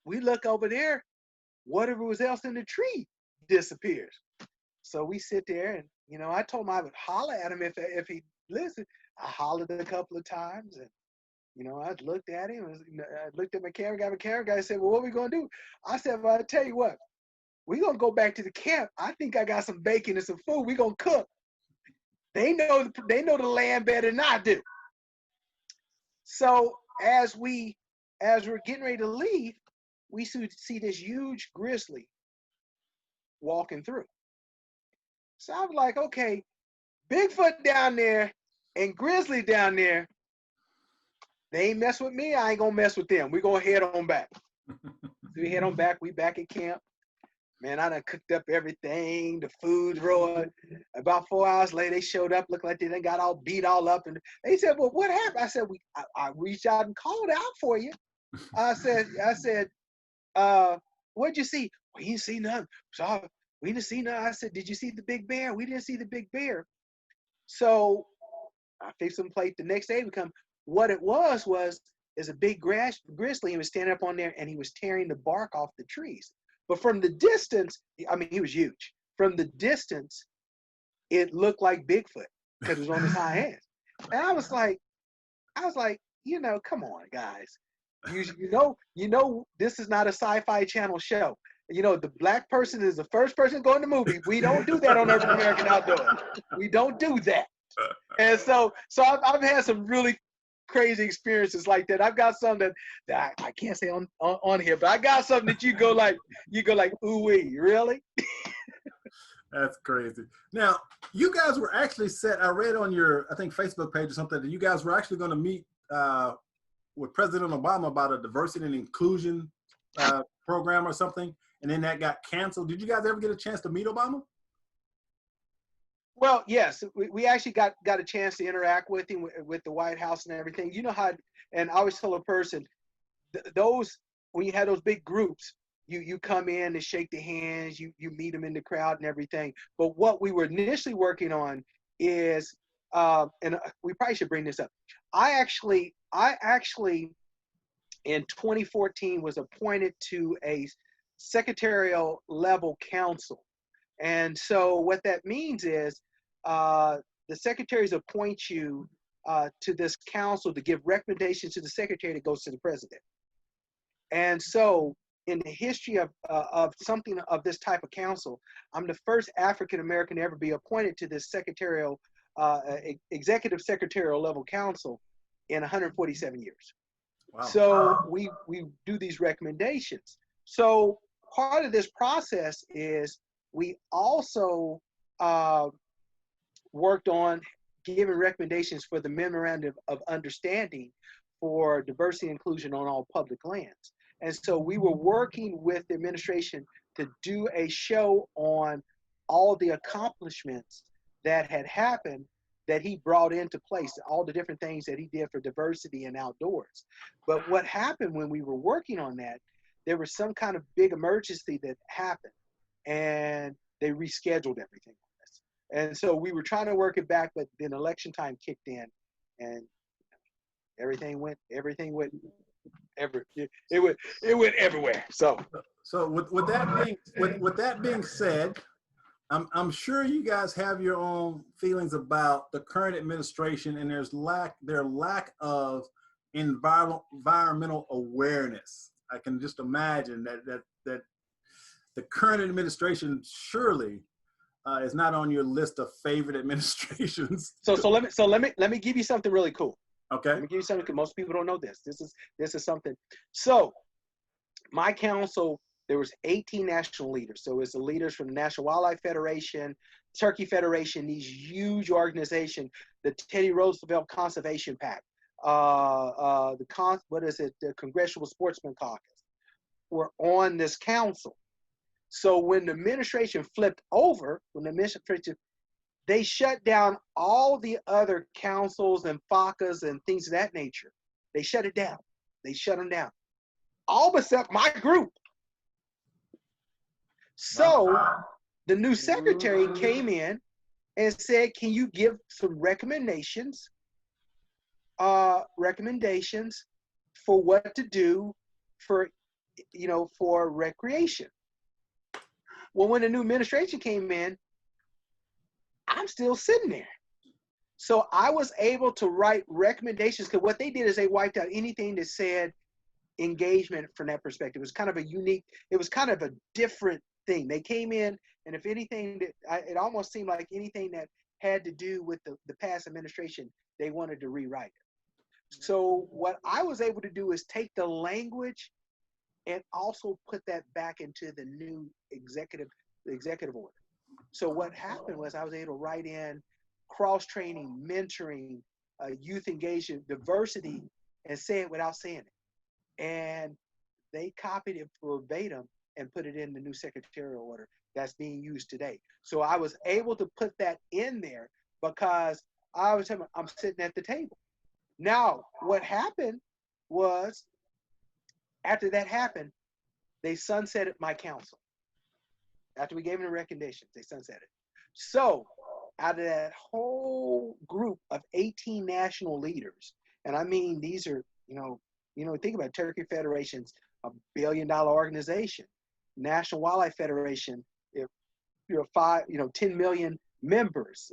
We look over there. Whatever was else in the tree disappears. So we sit there, and, I told him I would holler at him if he listened. I hollered a couple of times, and, I looked at him. I looked at my camera guy. My camera guy said, well, what are we going to do? I said, well, I'll tell you what. We're going to go back to the camp. I think I got some bacon and some food. We're going to cook. They know the land better than I do. So as we're getting ready to leave, we see this huge grizzly walking through. So I was like, okay, Bigfoot down there and grizzly down there, they ain't mess with me. I ain't going to mess with them. We're going to head on back. So we head on back. We back at camp. Man, I done cooked up everything, the food's rolling. About 4 hours later, they showed up, looked like they done got all beat all up. And they said, well, what happened? I said, I reached out and called out for you. I said, what'd you see? We didn't see nothing. So we didn't see nothing. I said, did you see the big bear? We didn't see the big bear. So I fixed some plate. The next day we come. What it was a big grizzly. He was standing up on there, and he was tearing the bark off the trees. But from the distance, he was huge. From the distance, it looked like Bigfoot because it was on his high hands. And I was like, come on, guys. You know, this is not a Sci-Fi Channel show. The black person is the first person to go in the movie. We don't do that on Urban American Outdoors. We don't do that. And so I've had some really crazy experiences like that. I've got some that I can't say on here, but I got something that you go like, ooh-wee, really? That's crazy. Now, you guys were actually set, I read on your, I think, Facebook page or something, that you guys were actually going to meet with President Obama about a diversity and inclusion program or something, and then that got canceled. Did you guys ever get a chance to meet Obama? Well, yes, we actually got a chance to interact with him with the White House and everything. You know how, and I always tell a person, when you had those big groups, you come in and shake the hands, you meet them in the crowd and everything. But what we were initially working on is, and we probably should bring this up. I actually in 2014 was appointed to a secretarial level council. And so what that means is the secretaries appoint you to this council to give recommendations to the secretary that goes to the president. And so in the history of something of this type of council, I'm the first African-American to ever be appointed to this secretarial, executive secretarial level council in 147 years. Wow. So we do these recommendations. So part of this process is we also worked on giving recommendations for the memorandum of understanding for diversity and inclusion on all public lands. And so we were working with the administration to do a show on all the accomplishments that had happened that he brought into place, all the different things that he did for diversity and outdoors. But what happened when we were working on that, there was some kind of big emergency that happened and they rescheduled everything. And so we were trying to work it back, but then election time kicked in and everything went everywhere. So with that being said, I'm sure you guys have your own feelings about the current administration and their lack of environmental awareness. I can just imagine that the current administration surely is not on your list of favorite administrations. So let me give you something really cool. Okay. Let me give you something because most people don't know this. This is something. So my council, there was 18 national leaders. So it's the leaders from the National Wildlife Federation, Turkey Federation, these huge organizations, the Teddy Roosevelt Conservation Pact, the Congressional Sportsman Caucus were on this council. So when the administration flipped over, they shut down all the other councils and FACAs and things of that nature. They shut it down. They shut them down. All except my group. So the new secretary came in and said, can you give some recommendations for what to do for recreation? Well, when the new administration came in, I'm still sitting there. So I was able to write recommendations because what they did is they wiped out anything that said engagement from that perspective. It was kind of a different thing. They came in, and if anything, it almost seemed like anything that had to do with the past administration, they wanted to rewrite it. So what I was able to do is take the language and also put that back into the new executive order. So what happened was I was able to write in cross-training, mentoring, youth engagement, diversity, and say it without saying it. And they copied it verbatim and put it in the new secretarial order that's being used today. So I was able to put that in there because I'm sitting at the table. Now, what happened was, after that happened, they sunsetted my council. After we gave them the recommendations, they sunsetted it. So out of that whole group of 18 national leaders, and I mean, these are, think about it, Turkey Federation's a $1 billion organization. National Wildlife Federation, 10 million members,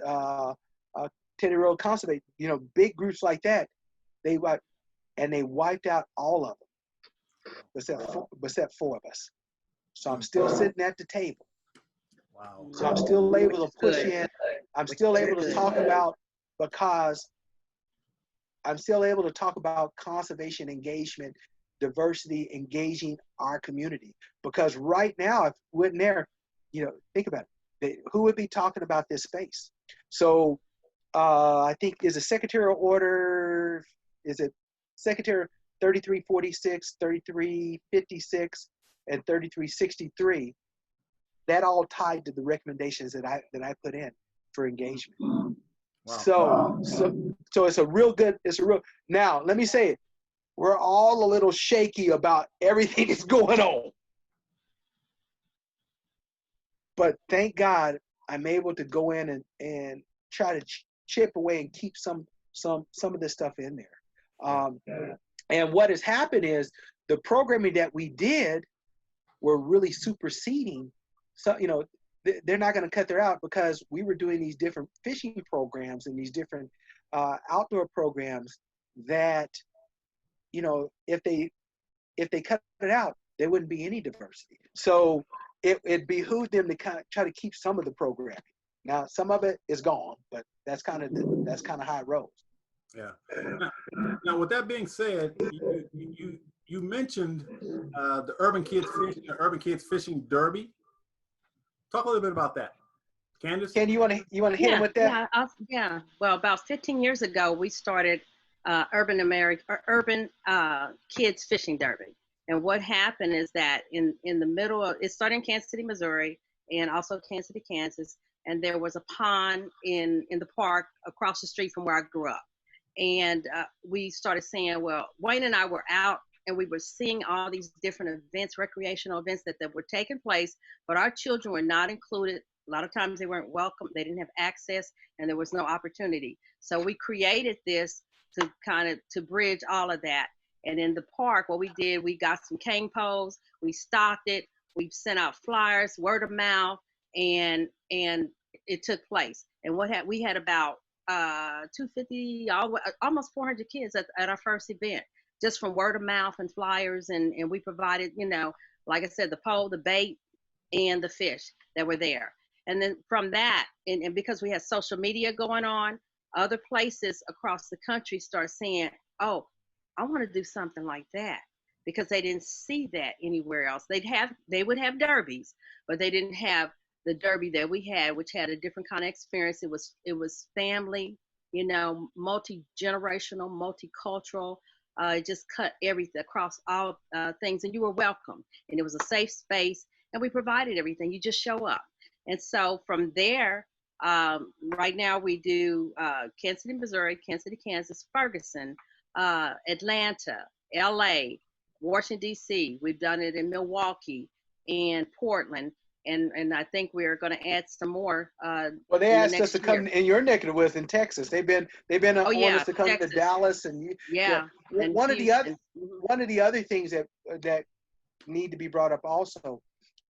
Teddy Road Conservation, big groups like that. They wiped out all of them, except 4 of us. So I'm still sitting at the table. Wow. So I'm still able to push in. I'm still able to talk about conservation engagement, diversity, engaging our community. Because right now, if we wasn't there, think about it. Who would be talking about this space? So I think is a secretarial order, is it Secretary 3346, 3356, and 3363, that all tied to the recommendations that I put in for engagement. Wow. So it's a real, now let me say it, we're all a little shaky about everything that's going on. but thank God I'm able to go in and try to chip away and keep some of this stuff in there. And what has happened is the programming that we did were really superseding. So, you know, they're not going to cut their out because we were doing these different fishing programs and these different outdoor programs that, you know, if they cut it out, there wouldn't be any diversity. So it behooved them to kind of try to keep some of the programming. Now, some of it is gone, but that's kind of how it rolls. Yeah. Now, with that being said, you mentioned the Urban Kids Fishing, the Urban Kids Fishing Derby. Talk a little bit about that, Candice. Candy, you want to hit him with that? Yeah. Well, about 15 years ago, we started Urban Kids Fishing Derby. And what happened is that in the middle of, it started in Kansas City, Missouri, and also Kansas City, Kansas. And there was a pond in the park across the street from where I grew up. And we started saying, well, Wayne and I were out and we were seeing all these different events, recreational events that were taking place, but our children were not included. A lot of times they weren't welcome, they didn't have access, and there was no opportunity. So we created this to bridge all of that. And in the park, what we did, we got some cane poles, we stocked it, we sent out flyers, word of mouth, and it took place. And we had about 250, almost 400 kids at our first event, just from word of mouth and flyers. And we provided, you know, like I said, the pole, the bait, and the fish that were there. And then from that, and because we had social media going on, other places across the country start saying, oh, I want to do something like that, because they didn't see that anywhere else. They would have derbies, but they didn't have the derby that we had, which had a different kind of experience. It was family, you know, multi-generational, multicultural. It just cut everything across all things, and you were welcome. And it was a safe space, and we provided everything. You just show up. And so from there, right now we do Kansas City, Missouri, Kansas City, Kansas, Ferguson, Atlanta, LA, Washington, D.C. We've done it in Milwaukee and Portland. And I think we're going to add some more. Well, they asked us to come in your neck of the woods in Texas. They've been on us to come Texas. to Dallas and one of the other things that need to be brought up also,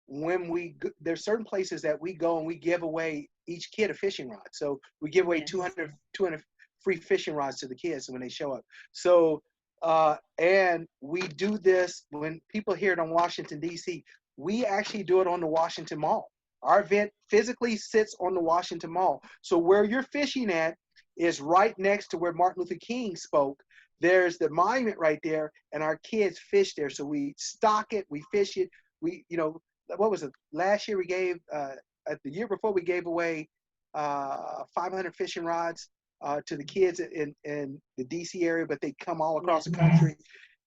when there's certain places that we go and we give away each kid a fishing rod. So we give away 200 free fishing rods to the kids when they show up. So and we do this when people hear it on Washington, D.C. We actually do it on the Washington Mall. Our event physically sits on the Washington Mall. So where you're fishing at is right next to where Martin Luther King spoke. There's the monument right there, and our kids fish there. So we stock it, we fish it. We, you know, what was it? Last year we gave, the year before we gave away 500 fishing rods to the kids in the DC area, but they come all across the country.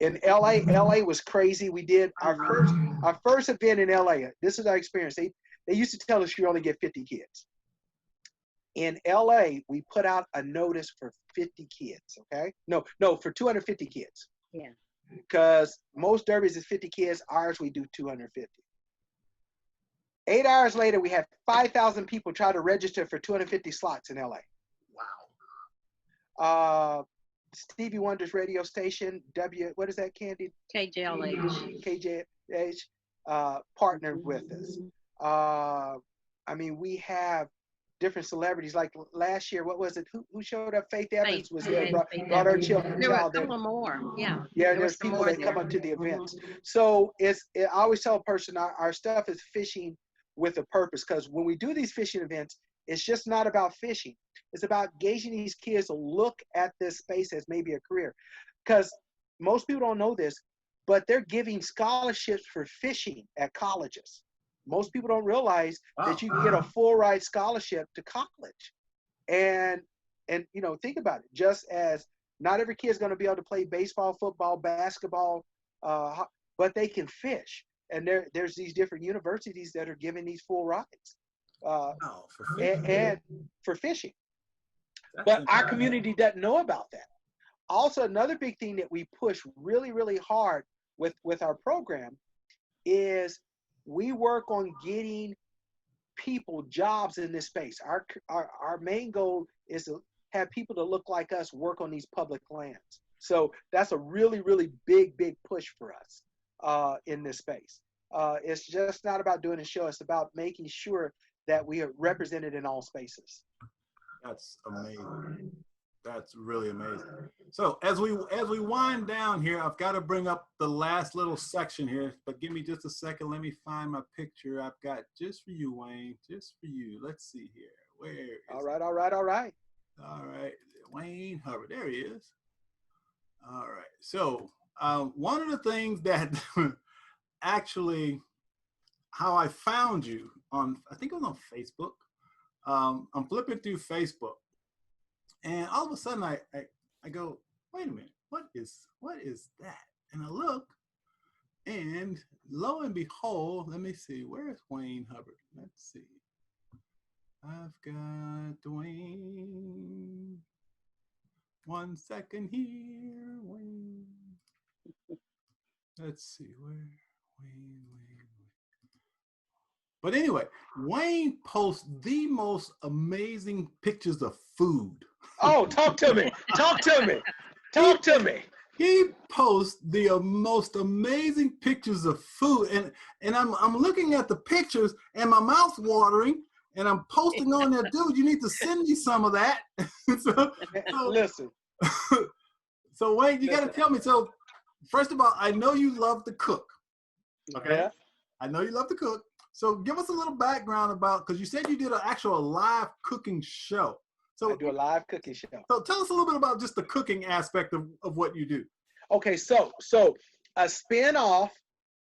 In LA was crazy. We did our first event in LA. This is our experience. They used to tell us you only get 50 kids. In LA, we put out a notice for 50 kids, okay? No, for 250 kids. Yeah. Because most derbies is 50 kids. Ours, we do 250. 8 hours later, we had 5,000 people try to register for 250 slots in LA. Wow. Stevie Wonder's radio station, what is that, Candy? KJLH. KJH partnered with us. I mean, we have different celebrities. Like last year, what was it? Who showed up? Faith Evans was there, brought her child there. There were a couple more, yeah. Yeah, there's people that come up to the events. So I always tell a person, our stuff is fishing with a purpose, because when we do these fishing events, it's just not about fishing. It's about gauging these kids to look at this space as maybe a career. Because most people don't know this, but they're giving scholarships for fishing at colleges. Most people don't realize that you can get a full ride scholarship to college. And you know, think about it. Just as not every kid is going to be able to play baseball, football, basketball, but they can fish. And there's these different universities that are giving these full rides for fishing. But our community doesn't know about that. Also, another big thing that we push really, really hard with our program is we work on getting people jobs in this space. Our main goal is to have people to look like us work on these public lands. So that's a really, really big push for us in this space. It's just not about doing a show. It's about making sure that we are represented in all spaces. That's amazing. That's really amazing. So as we wind down here, I've got to bring up the last little section here, but give me just a second. Let me find my picture I've got just for you, Wayne, just for you. Let's see here. Where is it? All right. All right, Wayne Hubbard, there he is. All right, so one of the things that actually how I found you on, I think it was on Facebook. I'm flipping through Facebook, and all of a sudden I go, wait a minute, what is that? And I look, and lo and behold, let me see, where's Wayne Hubbard? Let's see. I've got Dwayne. 1 second here, Wayne. Let's see, where Wayne. But anyway, Wayne posts the most amazing pictures of food. Oh, talk to me. Talk to me. Talk to me. He posts the most amazing pictures of food, and I'm looking at the pictures, and my mouth's watering, and I'm posting on there, dude, you need to send me some of that. so, listen. So Wayne, you got to tell me. So first of all, I know you love to cook. Okay. Yeah. I know you love to cook. So give us a little background about, because you said you did an actual live cooking show. So I do a live cooking show. So tell us a little bit about just the cooking aspect of what you do. Okay, so a spin-off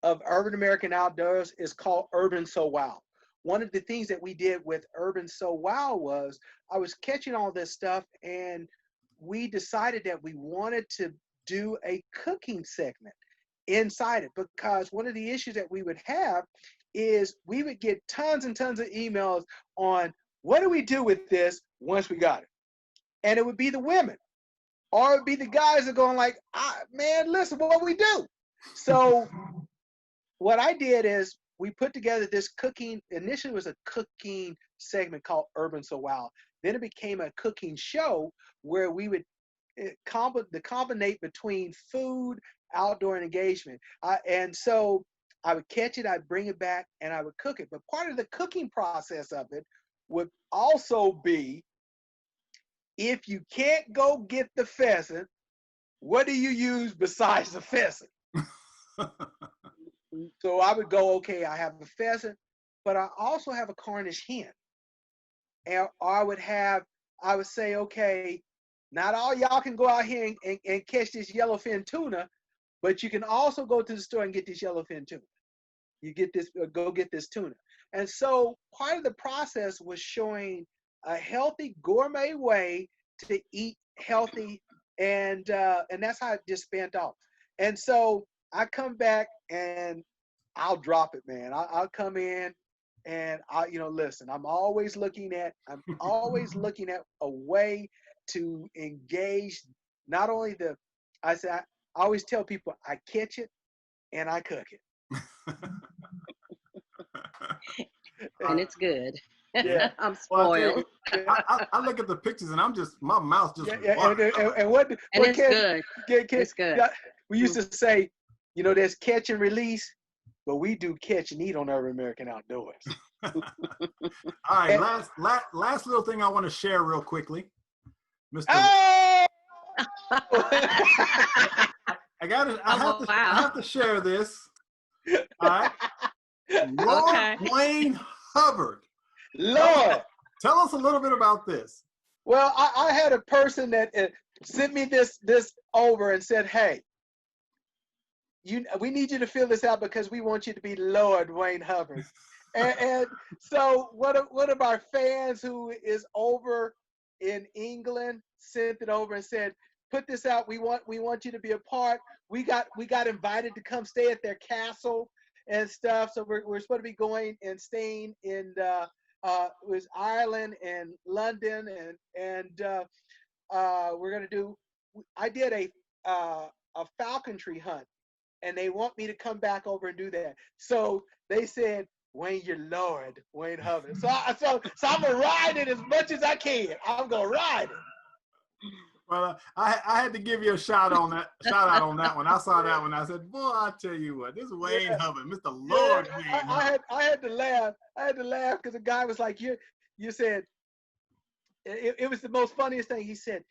of Urban American Outdoors is called Urban So Wow. One of the things that we did with Urban So Wow was I was catching all this stuff, and we decided that we wanted to do a cooking segment inside it, because one of the issues that we would have is we would get tons and tons of emails on what do we do with this once we got it. And it would be the women, or it would be the guys that are going like, man, listen, what we do. So what I did is we put together this cooking, initially it was a cooking segment called Urban So Wow. Then it became a cooking show where we would combinate between food, outdoor, and engagement. And so I would catch it, I'd bring it back, and I would cook it. But part of the cooking process of it would also be, if you can't go get the pheasant, what do you use besides the pheasant? So I would go, okay, I have a pheasant, but I also have a Cornish hen. And I would say, okay, not all y'all can go out here and catch this yellowfin tuna, but you can also go to the store and get this yellowfin tuna. You get this, go get this tuna. And so part of the process was showing a healthy gourmet way to eat healthy, and that's how it just spent off. And so I come back and I'll drop it, man. I'll come in and listen, I'm always looking at a way to engage not only I always tell people I catch it and I cook it. And it's good. Yeah. I'm spoiled. I look at the pictures and my mouth just and it's good. It's good. We used to say, there's catch and release, but we do catch and eat on Urban American Outdoors. All right, last little thing I want to share real quickly, Mr. Oh! I have to share this. All right. Lord Wayne Hubbard. Lord. Tell us a little bit about this. Well, I had a person that sent me this over and said, hey, we need you to fill this out because we want you to be Lord Wayne Hubbard. and so one of our fans who is over in England sent it over and said, put this out. We want you to be a part. We got invited to come stay at their castle and stuff. So we're supposed to be going and staying in it was Ireland and London, and we're gonna do. I did a falconry hunt, and they want me to come back over and do that. So they said, Wayne, your Lord, Wayne Hubbard. So I'm gonna ride it as much as I can. I'm gonna ride it. Well, I had to give you a shout out on that one. I saw that one. I said, boy, I tell you what, this is Wayne Hubbard, Mr. Lord Wayne Hubbard. I had to laugh. I had to laugh because the guy was like, you said, it was the most funniest thing. He said,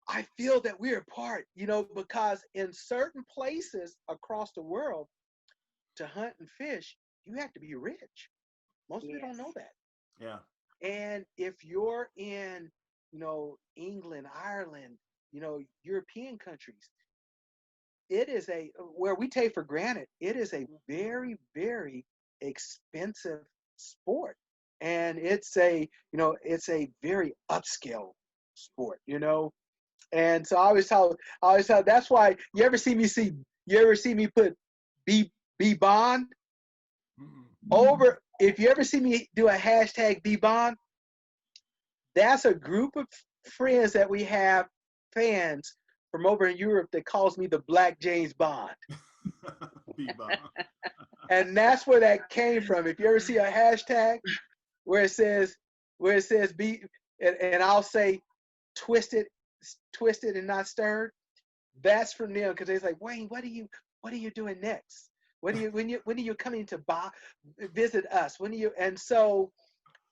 I feel that we're apart, because in certain places across the world, to hunt and fish, you have to be rich. Most people don't know that. Yeah. And if you're in, England, Ireland, European countries, it is where we take for granted, it is a very, very expensive sport. And it's a very upscale sport, And so I always tell, that's why you ever see me put B Bond over, if you ever see me do a hashtag B Bond, that's a group of friends that we have, fans from over in Europe, that calls me the Black James Bond. B-Bond. And that's where that came from. If you ever see a hashtag where it says B, and I'll say twisted and not stirred, that's from them, because they're like, Wayne, what are you doing next? When are you coming to visit us? And so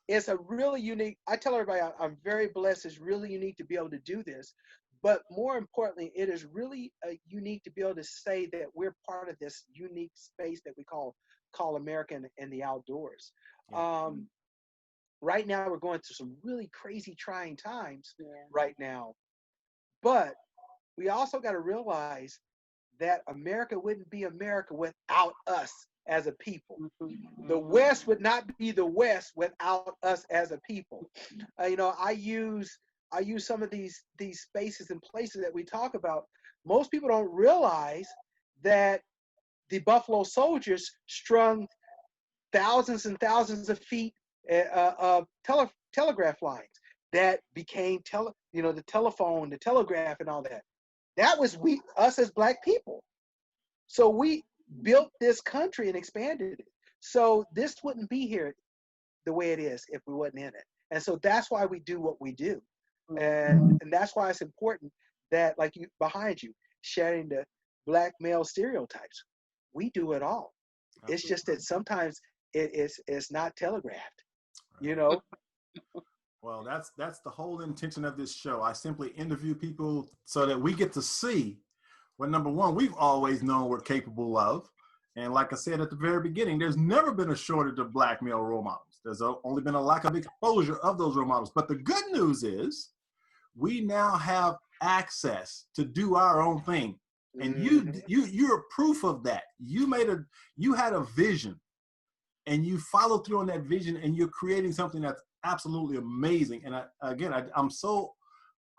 it's a really unique, I tell everybody I'm very blessed. It's really unique to be able to do this. But more importantly, it is really unique to be able to say that we're part of this unique space that we call America and the outdoors. Yeah. Right now, we're going through some really crazy, trying times right now. But we also got to realize that America wouldn't be America without us as a people. The West would not be the West without us as a people. I use some of these spaces and places that we talk about. Most people don't realize that the Buffalo Soldiers strung thousands and thousands of feet of telegraph lines that became the telephone, the telegraph, and all that. That was us as Black people. So we built this country and expanded it. So this wouldn't be here the way it is if we wasn't in it. And so that's why we do what we do. And that's why it's important that, like you behind you, sharing the Black male stereotypes. We do it all. Absolutely. It's just that sometimes it's not telegraphed, Well, that's the whole intention of this show. I simply interview people so that we get to see what, number one, we've always known we're capable of. And like I said at the very beginning, there's never been a shortage of Black male role models. There's only been a lack of exposure of those role models. But the good news is we now have access to do our own thing. And you're proof of that. You had a vision, and you followed through on that vision, and you're creating something that's absolutely amazing. And I'm so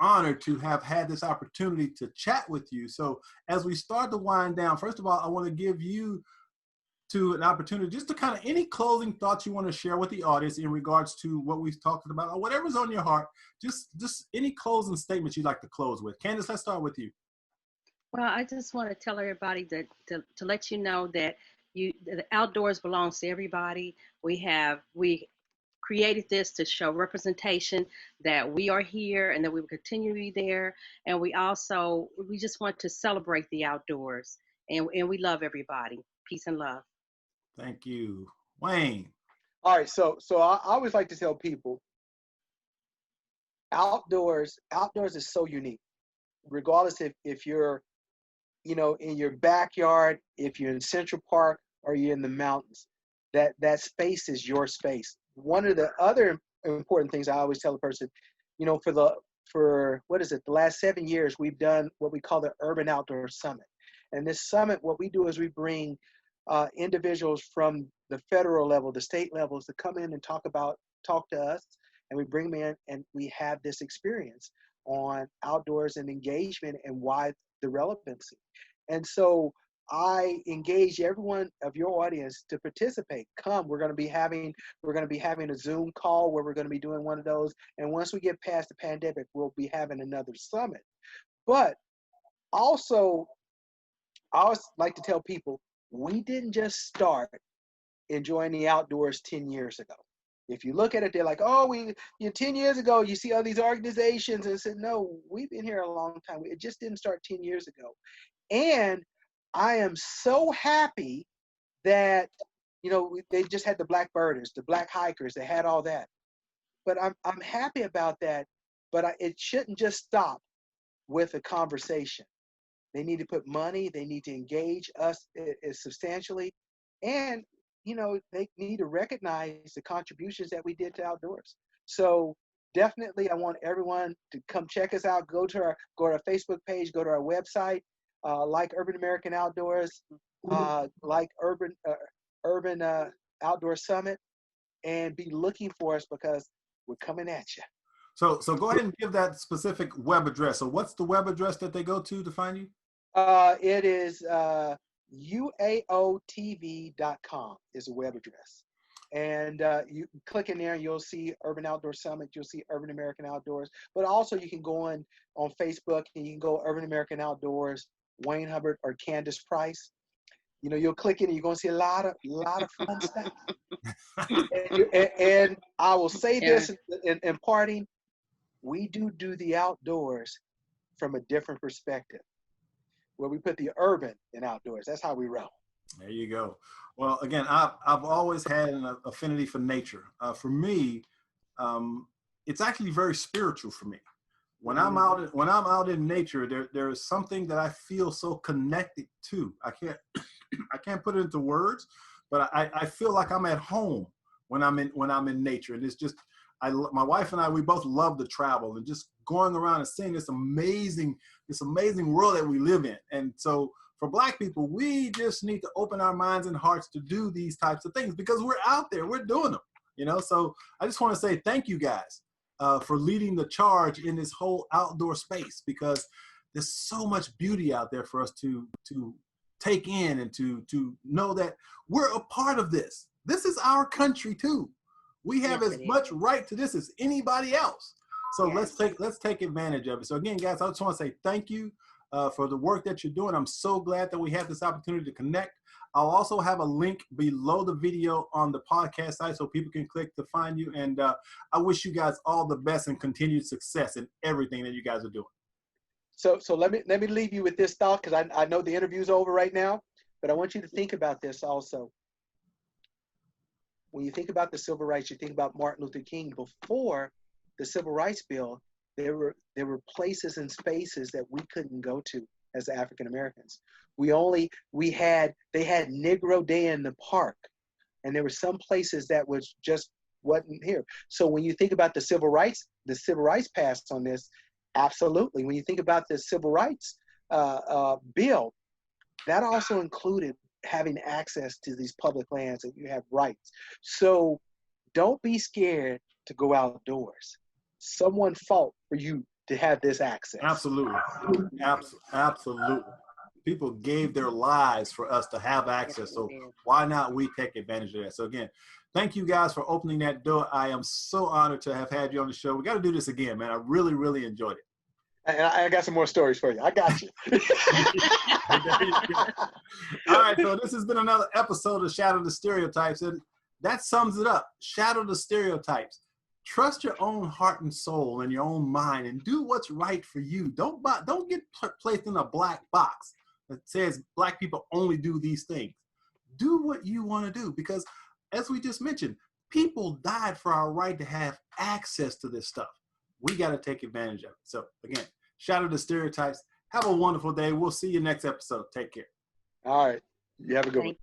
honored to have had this opportunity to chat with you. So as we start to wind down, first of all, I want to give you an opportunity just to kind of any closing thoughts you want to share with the audience in regards to what we've talked about, or whatever's on your heart. Just any closing statements you'd like to close with. Candice, let's start with you. Well, I just want to tell everybody that to let you know that the outdoors belongs to everybody. We created this to show representation, that we are here and that we will continue to be there. And we just want to celebrate the outdoors, and we love everybody. Peace and love. Thank you. Wayne. All right. So I always like to tell people, outdoors is so unique, regardless if you're, in your backyard, if you're in Central Park, or you're in the mountains, that space is your space. One of the other important things I always tell a person, for the last 7 years, we've done what we call the Urban Outdoor Summit. And this summit, what we do is we bring individuals from the federal level, the state levels, to come in and talk to us, and we bring them in, and we have this experience on outdoors and engagement and why the relevancy. And so I engage everyone of your audience to participate. Come, we're going to be having a Zoom call where we're going to be doing one of those. And once we get past the pandemic, we'll be having another summit. But also, I always like to tell people, we didn't just start enjoying the outdoors 10 years ago. If you look at it, they're like, oh, 10 years ago, you see all these organizations. And I said, no, we've been here a long time. It just didn't start 10 years ago. And I am so happy that, they just had the black birders, the black hikers, they had all that. But I'm happy about that, but it shouldn't just stop with a conversation. They need to put money, they need to engage us substantially, and they need to recognize the contributions that we did to outdoors. So definitely I want everyone to come check us out. Go to our Facebook page, go to our website, like Urban American Outdoors, like Urban Outdoor Summit, and be looking for us because we're coming at you. So go ahead and give that specific web address. So what's the web address that they go to find you? It is UAOTV.com is a web address. And you click in there and you'll see Urban Outdoor Summit, you'll see Urban American Outdoors, but also you can go on Facebook and you can go Urban American Outdoors, Wayne Hubbard or Candice Price. You'll click in and you're going to see a lot of fun stuff. and I will say this in parting, we do the outdoors from a different perspective, where we put the urban in outdoors. That's how we roll. There you go. Well, again, I've always had an affinity for nature. For me, it's actually very spiritual for me. When I'm out in nature, there is something that I feel so connected to. I can't put it into words, but I feel like I'm at home when I'm in nature. And it's just, my wife and I, we both love to travel and just going around and seeing this amazing world that we live in. And so for Black people, we just need to open our minds and hearts to do these types of things because we're out there, we're doing them, So I just want to say thank you guys for leading the charge in this whole outdoor space, because there's so much beauty out there for us to take in and to know that we're a part of this. This is our country too. We have as much right to this as anybody else. So let's take advantage of it. So again, guys, I just want to say thank you for the work that you're doing. I'm so glad that we had this opportunity to connect. I'll also have a link below the video on the podcast site so people can click to find you. And I wish you guys all the best and continued success in everything that you guys are doing. So let me leave you with this thought, because I know the interview's over right now, but I want you to think about this also. When you think about the civil rights, you think about Martin Luther King. Before the Civil Rights Bill, there were places and spaces that we couldn't go to as African Americans. They had Negro Day in the park, and there were some places that wasn't here. So when you think about the civil rights passed on this, absolutely. When you think about the Civil Rights Bill, that also included having access to these public lands, and you have rights. So don't be scared to go outdoors. Someone fought for you to have this access. Absolutely. Absolutely. People gave their lives for us to have access. So why not we take advantage of that? So again, thank you guys for opening that door. I am so honored to have had you on the show. We got to do this again, man. I really, really enjoyed it. And I got some more stories for you. I got you. All right, so this has been another episode of Shadow the Stereotypes, and that sums it up. Shadow the Stereotypes. Trust your own heart and soul and your own mind, and do what's right for you. Don't get placed in a black box that says Black people only do these things. Do what you want to do, because as we just mentioned, people died for our right to have access to this stuff. We got to take advantage of it. So again, Shadow the Stereotypes. Have a wonderful day. We'll see you next episode. Take care. All right. You have a good one.